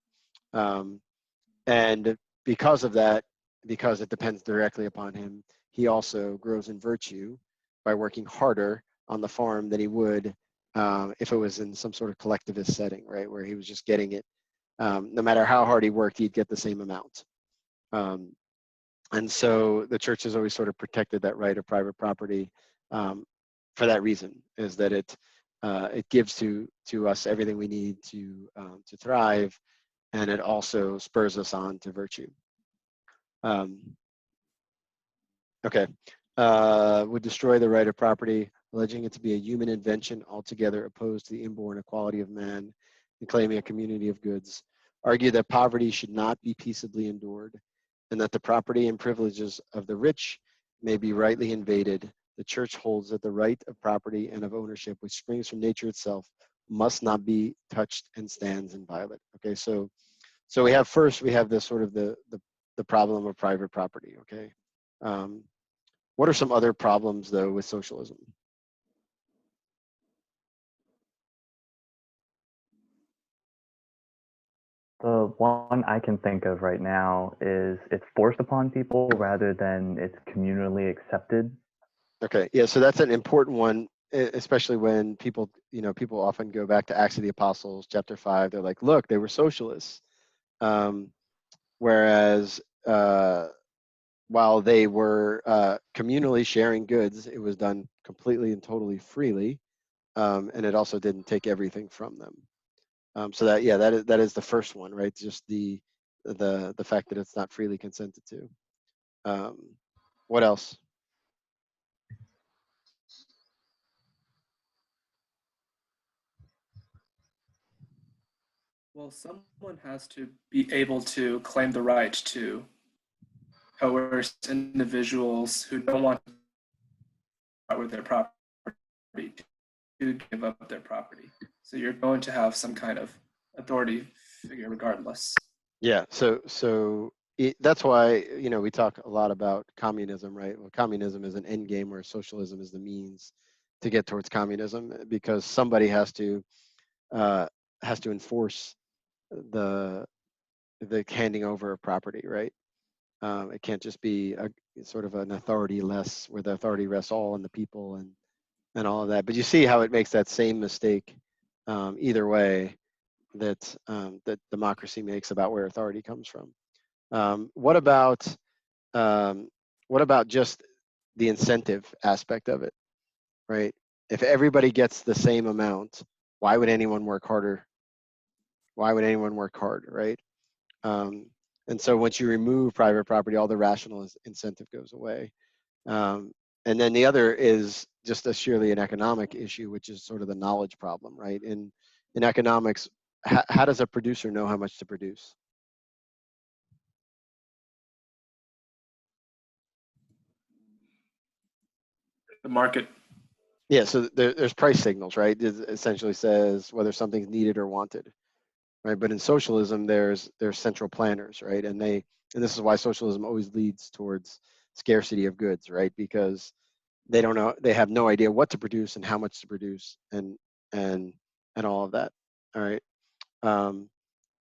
And because of that, because it depends directly upon him, he also grows in virtue by working harder on the farm than he would if it was in some sort of collectivist setting, right, where he was just getting it. No matter how hard he worked, he'd get the same amount. And so the church has always sort of protected that right of private property for that reason, is that it gives to us everything we need to thrive, and it also spurs us on to virtue. Okay, would destroy the right of property, alleging it to be a human invention altogether opposed to the inborn equality of man and claiming a community of goods. Argue that poverty should not be peaceably endured, and that the property and privileges of the rich may be rightly invaded. The church holds that the right of property and of ownership, which springs from nature itself, must not be touched and stands inviolate. Okay, so we have this sort of the problem of private property. Okay, what are some other problems though with socialism? The one I can think of right now is it's forced upon people rather than it's communally accepted. Okay, yeah, so that's an important one, especially when people often go back to Acts of the Apostles, chapter 5. They're like, look, they were socialists. Whereas while they were communally sharing goods, it was done completely and totally freely, and it also didn't take everything from them. So that is the first one, right? Just the fact that it's not freely consented to. What else? Well, someone has to be able to claim the right to coerce individuals who don't want to part with their property to give up their property. So you're going to have some kind of authority figure regardless. Yeah, so that's why we talk a lot about communism, right? Well, communism is an end game where socialism is the means to get towards communism, because somebody has to enforce the handing over of property, right? It can't just be a sort of an authority less, where the authority rests all on the people and all of that. But you see how it makes that same mistake either way that that democracy makes about where authority comes from. What about just the incentive aspect of it, right? If everybody gets the same amount, why would anyone work harder? Why would anyone work hard, right? And so once you remove private property, all the rational incentive goes away. And then the other is just a sheerly an economic issue, which is sort of the knowledge problem, right? In economics, how does a producer know how much to produce? The market. Yeah, so there's price signals, right? It essentially says whether something's needed or wanted, right? But in socialism, there's central planners, right? And this is why socialism always leads towards scarcity of goods, right? Because they don't know, they have no idea what to produce and how much to produce and and all of that. All right.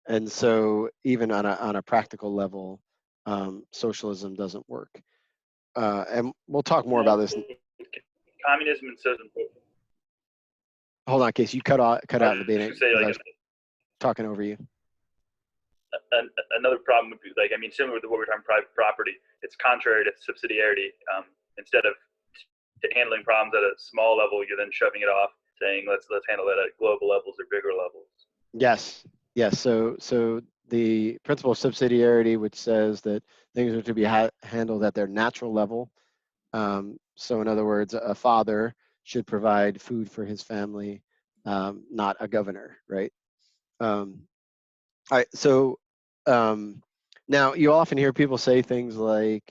And so even on a practical level, socialism doesn't work. And we'll talk more about this. Communism and socialism. Hold on, Casey, you cut out in the beginning. Say, I like, was talking over you. another problem would be, like, I mean, similar to what we were talking private property, it's contrary to subsidiarity. Instead of handling problems at a small level, you're then shoving it off, saying let's handle it at global levels or bigger levels. Yes, yes. So the principle of subsidiarity, which says that things are to be handled at their natural level. So in other words, a father should provide food for his family, not a governor, right? All right. So now you often hear people say things like,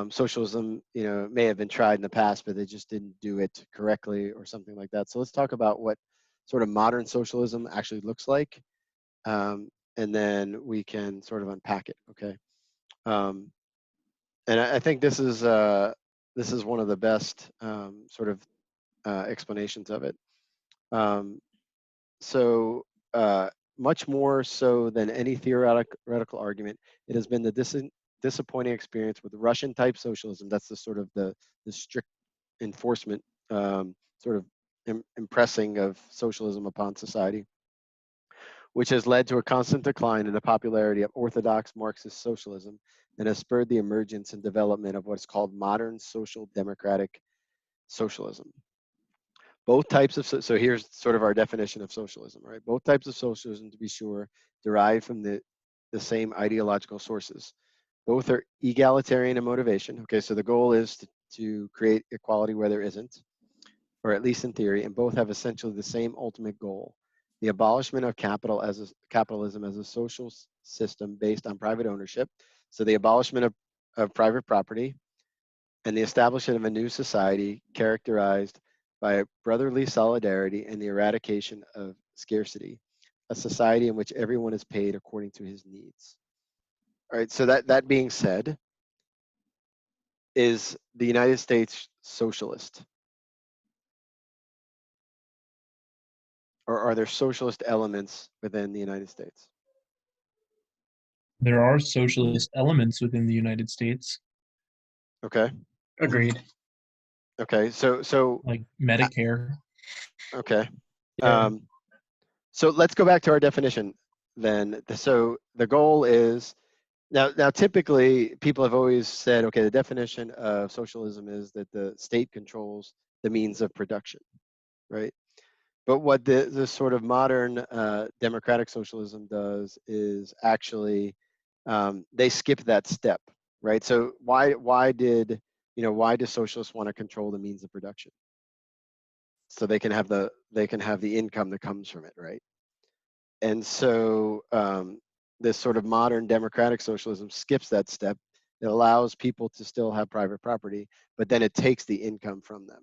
socialism, may have been tried in the past, but they just didn't do it correctly or something like that. So let's talk about what sort of modern socialism actually looks like, and then we can sort of unpack it. Okay. And I think this is one of the best sort of explanations of it. So much more so than any theoretical argument, it has been the disappointing experience with Russian type socialism. That's the sort of the strict enforcement, sort of impressing of socialism upon society, which has led to a constant decline in the popularity of orthodox Marxist socialism and has spurred the emergence and development of what's called modern social democratic socialism. Both types of, so here's sort of our definition of socialism, right? Both types of socialism, to be sure, derive from the same ideological sources. Both are egalitarian in motivation. Okay, so the goal is to create equality where there isn't, or at least in theory, and both have essentially the same ultimate goal: the abolishment of capitalism as a social system based on private ownership. So the abolishment of private property and the establishment of a new society characterized by brotherly solidarity and the eradication of scarcity, a society in which everyone is paid according to his needs. All right, so that being said, is the United States socialist? Or are there socialist elements within the United States? There are socialist elements within the United States, Okay. Agreed. Okay. So like Medicare. okay. Yeah. So let's go back to our definition then. So the goal is now typically people have always said, okay, the definition of socialism is that the state controls the means of production, right? But what the sort of modern democratic socialism does is actually they skip that step, right? So why do socialists want to control the means of production? So they can have the income that comes from it, right? And so this sort of modern democratic socialism skips that step. It allows people to still have private property, but then it takes the income from them,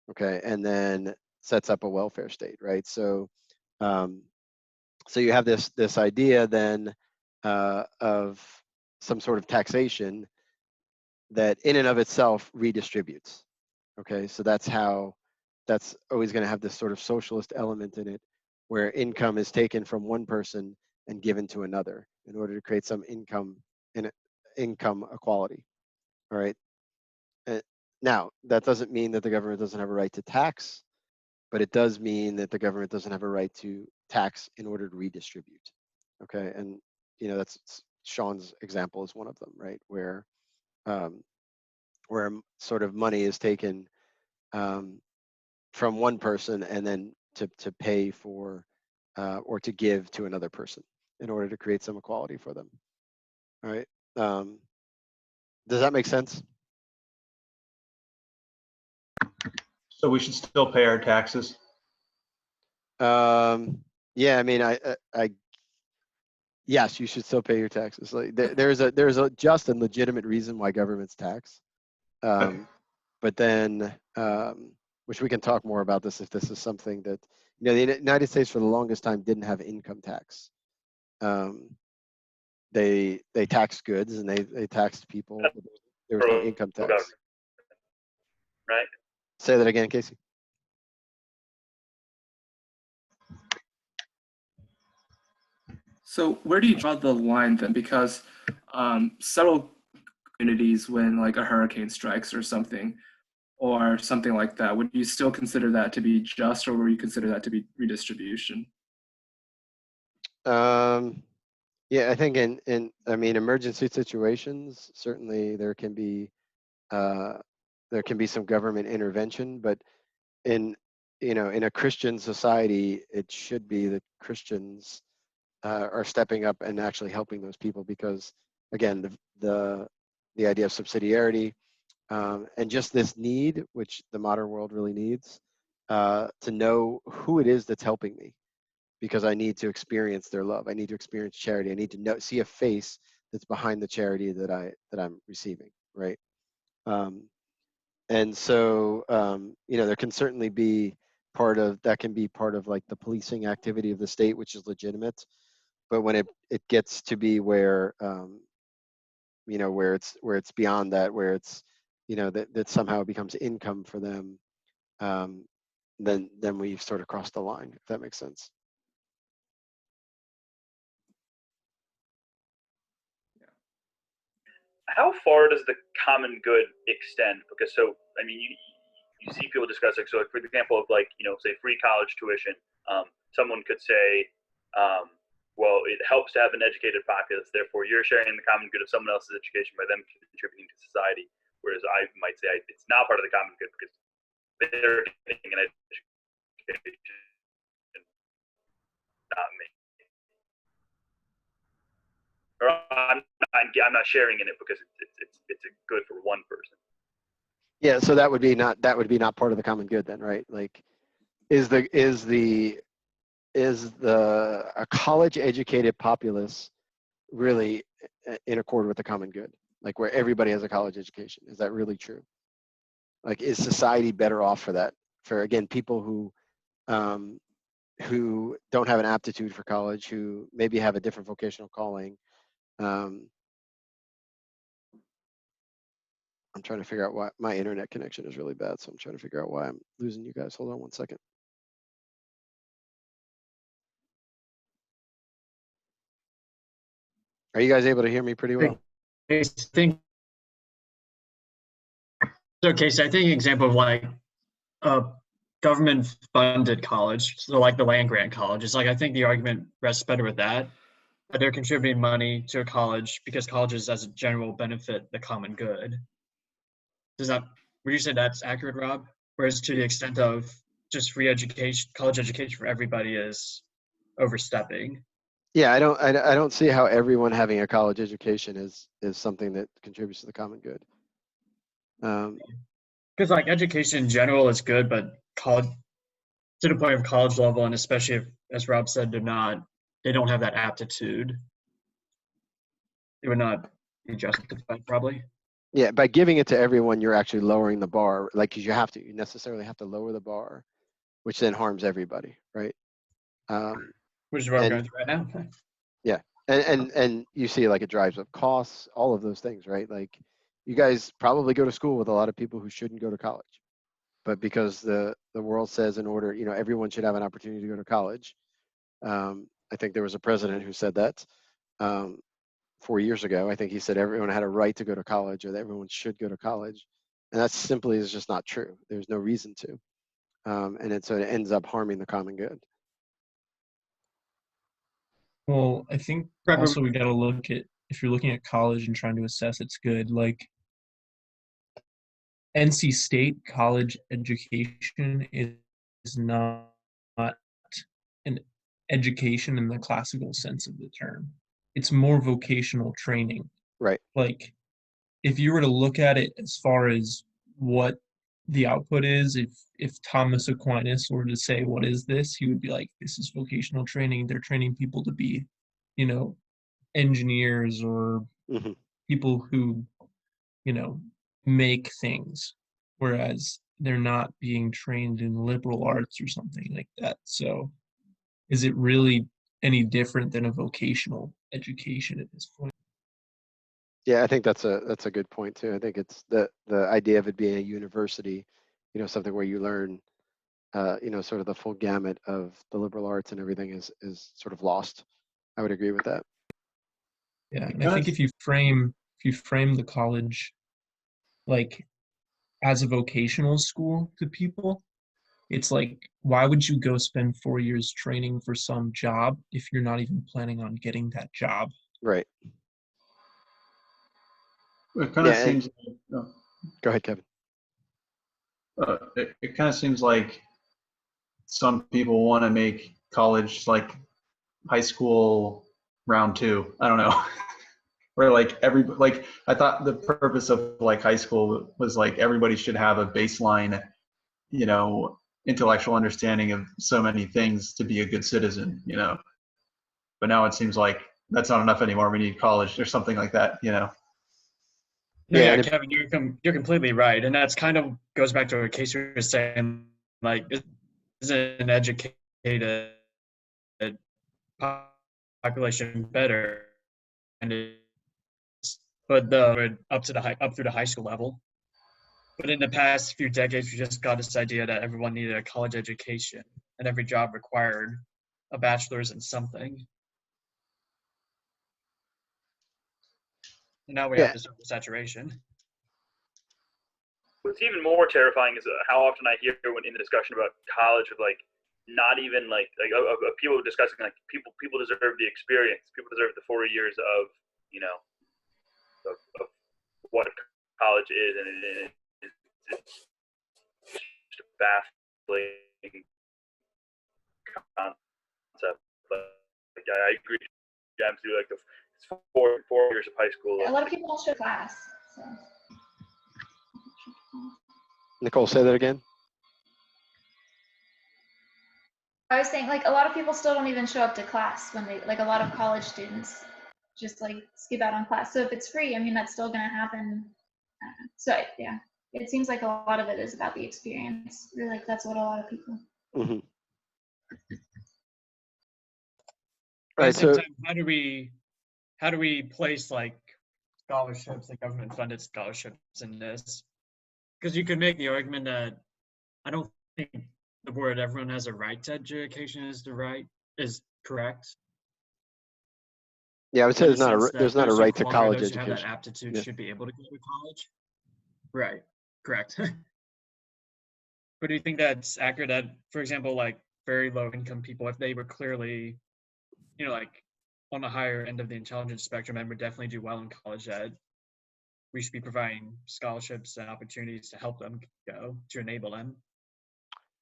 okay, and then sets up a welfare state, right? So so you have this idea then of some sort of taxation that in and of itself redistributes, Okay, so that's always going to have this sort of socialist element in it, where income is taken from one person and given to another in order to create some income equality. All right. Uh, Now, that doesn't mean that the government doesn't have a right to tax, but it does mean that the government doesn't have a right to tax in order to redistribute. Okay, and that's Sean's example is one of them, right? Um, where sort of money is taken from one person and then to pay for or to give to another person in order to create some equality for them. All right. Does that make sense? So we should still pay our taxes. Yeah, I mean, yes, you should still pay your taxes. Like there's a just and legitimate reason why governments tax. But then, which we can talk more about this if this is something that, the United States for the longest time didn't have income tax. They taxed goods and they taxed people, but there was no income tax. Right. Say that again, Casey. So where do you draw the line then? Because several communities, when like a hurricane strikes or something like that, would you still consider that to be just, or would you consider that to be redistribution? Yeah, I think in emergency situations, certainly there can be some government intervention, but in a Christian society, it should be that Christians are stepping up and actually helping those people, because again, the idea of subsidiarity and just this need, which the modern world really needs, to know who it is that's helping me, because I need to experience their love. I need to experience charity. I need to see a face that's behind the charity that I'm receiving, right? And so there can certainly be part of like the policing activity of the state, which is legitimate. But when it gets to be where where it's beyond that, where it's that somehow it becomes income for them, then we've sort of crossed the line, if that makes sense. How far does the common good extend? Because you see people discuss like, so like, for example of like, say free college tuition, someone could say, well, it helps to have an educated populace, therefore you're sharing the common good of someone else's education by them contributing to society. Whereas I might say it's not part of the common good because they're getting an education, not me. Or I'm not sharing in it because it's a good for one person. Yeah, so that would be not part of the common good then, right? Like, is a college educated populace really in accord with the common good? Like, where everybody has a college education, is that really true? Like, is society better off for that? For again, people who don't have an aptitude for college, who maybe have a different vocational calling. I'm trying to figure out why my internet connection is really bad, so I'm trying to figure out why I'm losing you guys. Hold on one second. Are you guys able to hear me pretty well? I think okay. So I think an example of like a government-funded college, so like the land grant colleges, like I think the argument rests better with that they're contributing money to a college because colleges, as a general, benefit the common good. Would you say that's accurate, Rob? Whereas to the extent of just free education, college education for everybody is overstepping. Yeah, I don't see how everyone having a college education is something that contributes to the common good. Because like education in general is good, but college to the point of college level, and especially if, as Rob said, they don't have that aptitude. It would not be justified, probably. Yeah, by giving it to everyone, you're actually lowering the bar, like, because you necessarily have to lower the bar, which then harms everybody, right? Which is what I'm going through right now. Yeah, and you see, like, it drives up costs, all of those things, right? Like, you guys probably go to school with a lot of people who shouldn't go to college, but because the world says in order, everyone should have an opportunity to go to college. I think there was a president who said that 4 years ago. I think he said everyone had a right to go to college, or that everyone should go to college, and that simply is just not true. There's no reason to, so it ends up harming the common good. Well, I think also we got to look at, if you're looking at college and trying to assess its good, like NC State college education is not an education in the classical sense of the term. It's more vocational training. Right. Like, if you were to look at it as far as what the output is, if Thomas Aquinas were to say, what is this? He would be like, this is vocational training. They're training people to be, engineers or people who, make things, whereas they're not being trained in liberal arts or something like that. So is it really any different than a vocational education at this point? Yeah, I think that's a good point too. I think it's the idea of it being a university, something where you learn, sort of the full gamut of the liberal arts and everything is sort of lost. I would agree with that. Yeah, and I think if you frame the college like as a vocational school to people, it's like, why would you go spend 4 years training for some job if you're not even planning on getting that job? Right. It kind of seems. Go ahead, Kevin. It kind of seems like some people want to make college like high school round 2. I don't know. Where like I thought the purpose of like high school was like everybody should have a baseline, intellectual understanding of so many things to be a good citizen, But now it seems like that's not enough anymore. We need college or something like that, No, yeah, Kevin, you're completely right, and that's kind of goes back to a case you were saying, like, is an educated population better, and it's but up through the high school level. But in the past few decades, we just got this idea that everyone needed a college education, and every job required a bachelor's in something. And now we have this oversaturation. What's even more terrifying is how often I hear when in the discussion about college of like not even like of people discussing like people deserve the experience, people deserve the 4 years of of what college is, and it's just a baffling concept. But like, I agree. James, do like the 4 years of high school. A lot of people don't show class. So. Nicole, say that again. I was saying, like, a lot of people still don't even show up to class when they, like, a lot of college students just like skip out on class. So if it's free, I mean, that's still going to happen. So yeah, it seems like a lot of it is about the experience. Really, like that's what a lot of people. Mm-hmm. Right. At the same time, how do we place like scholarships, like government-funded scholarships in this? Because you could make the argument that I don't think the word "everyone has a right to education" is correct. Yeah, I would say there's not a right to college education. Who have that aptitude should be able to go to college. Right. Correct. But do you think that's accurate? That, for example, like very low-income people, if they were clearly, like on the higher end of the intelligence spectrum and would definitely do well in college, that we should be providing scholarships and opportunities to help them go, to enable them.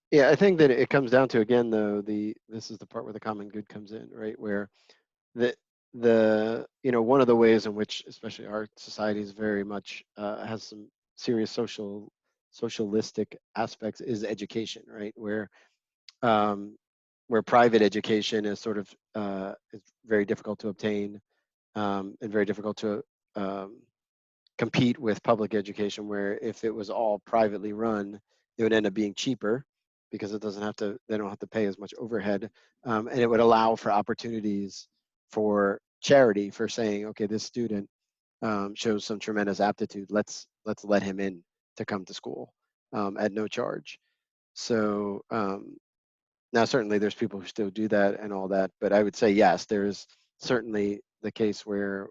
Yeah, I think that it comes down to, again, though, this is the part where the common good comes in, right? Where one of the ways in which, especially our society, is very much has some serious socialistic aspects is education, right? Where private education is sort of is very difficult to obtain and very difficult to compete with public education. Where if it was all privately run, it would end up being cheaper because they don't have to pay as much overhead, and it would allow for opportunities for charity, for saying, okay, this student shows some tremendous aptitude. Let's let him in to come to school. at no charge. So now certainly there's people who still do that and all that, but I would say yes, there's certainly the case where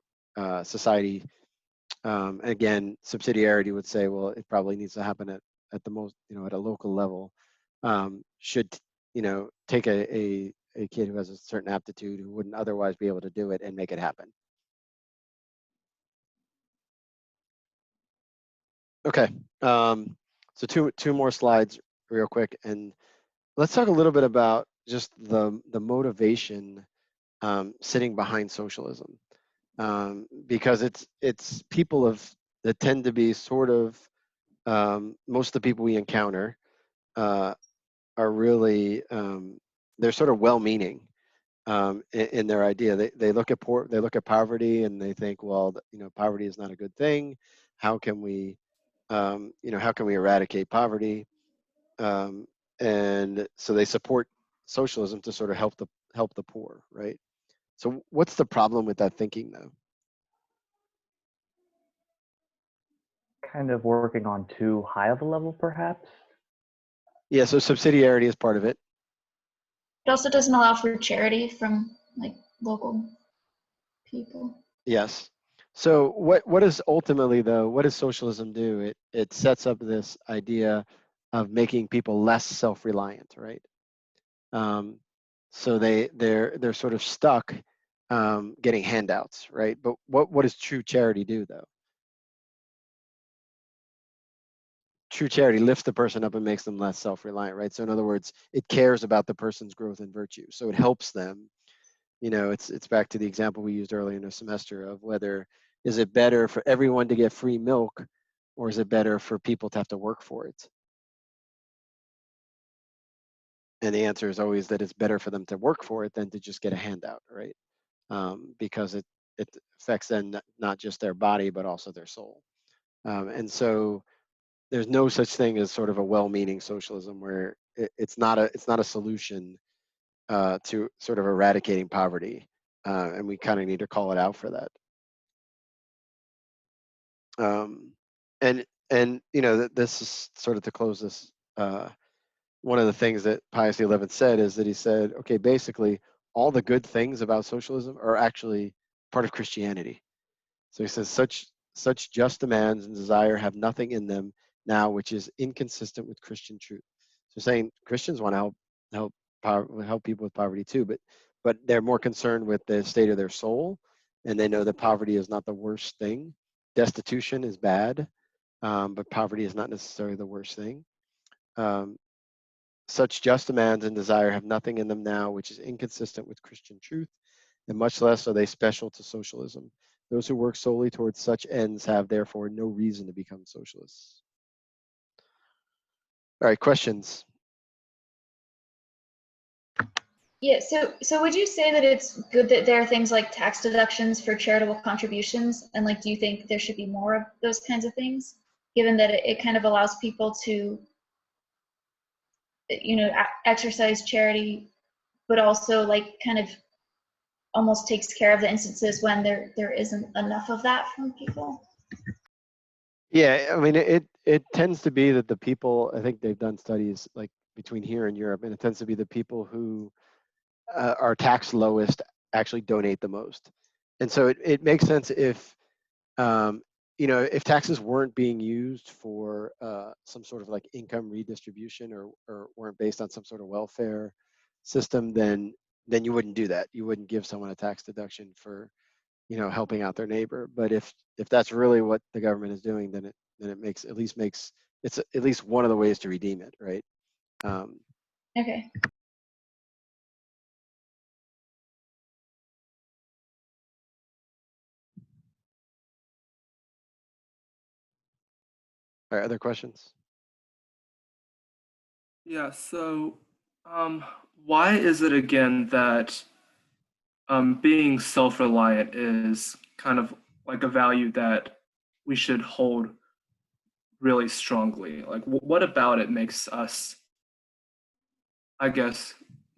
society, again, subsidiarity would say, well, it probably needs to happen at the most, at a local level. Should, take a kid who has a certain aptitude who wouldn't otherwise be able to do it and make it happen. Okay, so two more slides real quick, and let's talk a little bit about just the motivation sitting behind socialism, because it's people that tend to be sort of most of the people we encounter are really they're sort of well-meaning in their idea. They look at poverty and they think, well, poverty is not a good thing. How can we how can we eradicate poverty? And so they support socialism to sort of help the poor, right? So what's the problem with that thinking, though? Kind of working on too high of a level, perhaps. Yeah, so subsidiarity is part of it. It also doesn't allow for charity from like local people. Yes. So what is ultimately, though, what does socialism do? It sets up this idea of making people less self-reliant, right? So they're sort of stuck getting handouts, right? But what does true charity do, though? True charity lifts the person up and makes them less self-reliant, right? So in other words, it cares about the person's growth and virtue. So it helps them. It's back to the example we used earlier in the semester of whether is it better for everyone to get free milk, or is it better for people to have to work for it? And the answer is always that it's better for them to work for it than to just get a handout, right? Because it affects then not just their body but also their soul. And so there's no such thing as sort of a well-meaning socialism where it's not a solution to sort of eradicating poverty, and we kind of need to call it out for that. And this is sort of to close this. One of the things that Pius XI said is that he said, okay, basically all the good things about socialism are actually part of Christianity. So he says, such just demands and desire have nothing in them now which is inconsistent with Christian truth. So saying Christians want to help people with poverty too, but they're more concerned with the state of their soul, and they know that poverty is not the worst thing. Destitution is bad, but poverty is not necessarily the worst thing. Such just demands and desire have nothing in them now which is inconsistent with Christian truth, and much less are they special to socialism. Those who work solely towards such ends have therefore no reason to become socialists. All right, questions? Yeah, so would you say that it's good that there are things like tax deductions for charitable contributions, and like do you think there should be more of those kinds of things, given that it kind of allows people to exercise charity, but also like kind of almost takes care of the instances when there isn't enough of that from people? Yeah, I mean, it tends to be that the people, I think they've done studies like between here and Europe, and it tends to be the people who are taxed lowest actually donate the most. And so it makes sense if, if taxes weren't being used for some sort of like income redistribution or weren't based on some sort of welfare system, then you wouldn't do that. You wouldn't give someone a tax deduction for helping out their neighbor. But if that's really what the government is doing, then it makes it's at least one of the ways to redeem it, right? Okay. All right, other questions? Yeah, so why is it again that being self-reliant is kind of like a value that we should hold really strongly? Like, what about it makes us, I guess,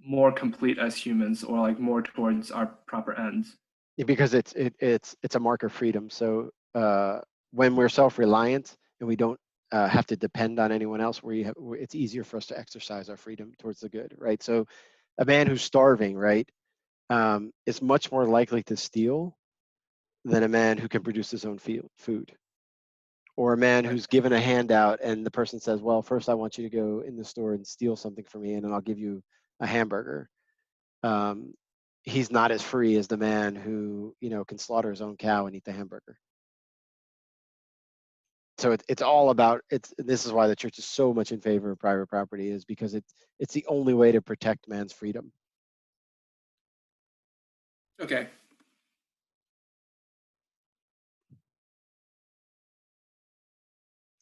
more complete as humans, or like more towards our proper ends? Because it's a mark of freedom. So when we're self-reliant and we don't have to depend on anyone else, where it's easier for us to exercise our freedom towards the good, right? So a man who's starving, right, is much more likely to steal than a man who can produce his own food. Or a man who's given a handout and the person says, well, first I want you to go in the store and steal something from me and then I'll give you a hamburger. He's not as free as the man who, can slaughter his own cow and eat the hamburger. So it's all about, this is why the church is so much in favor of private property, is because it's the only way to protect man's freedom. Okay.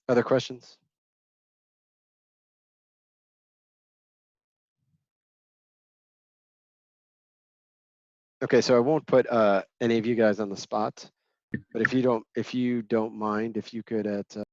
Other questions? Okay, so I won't put any of you guys on the spot, but if you don't mind, if you could at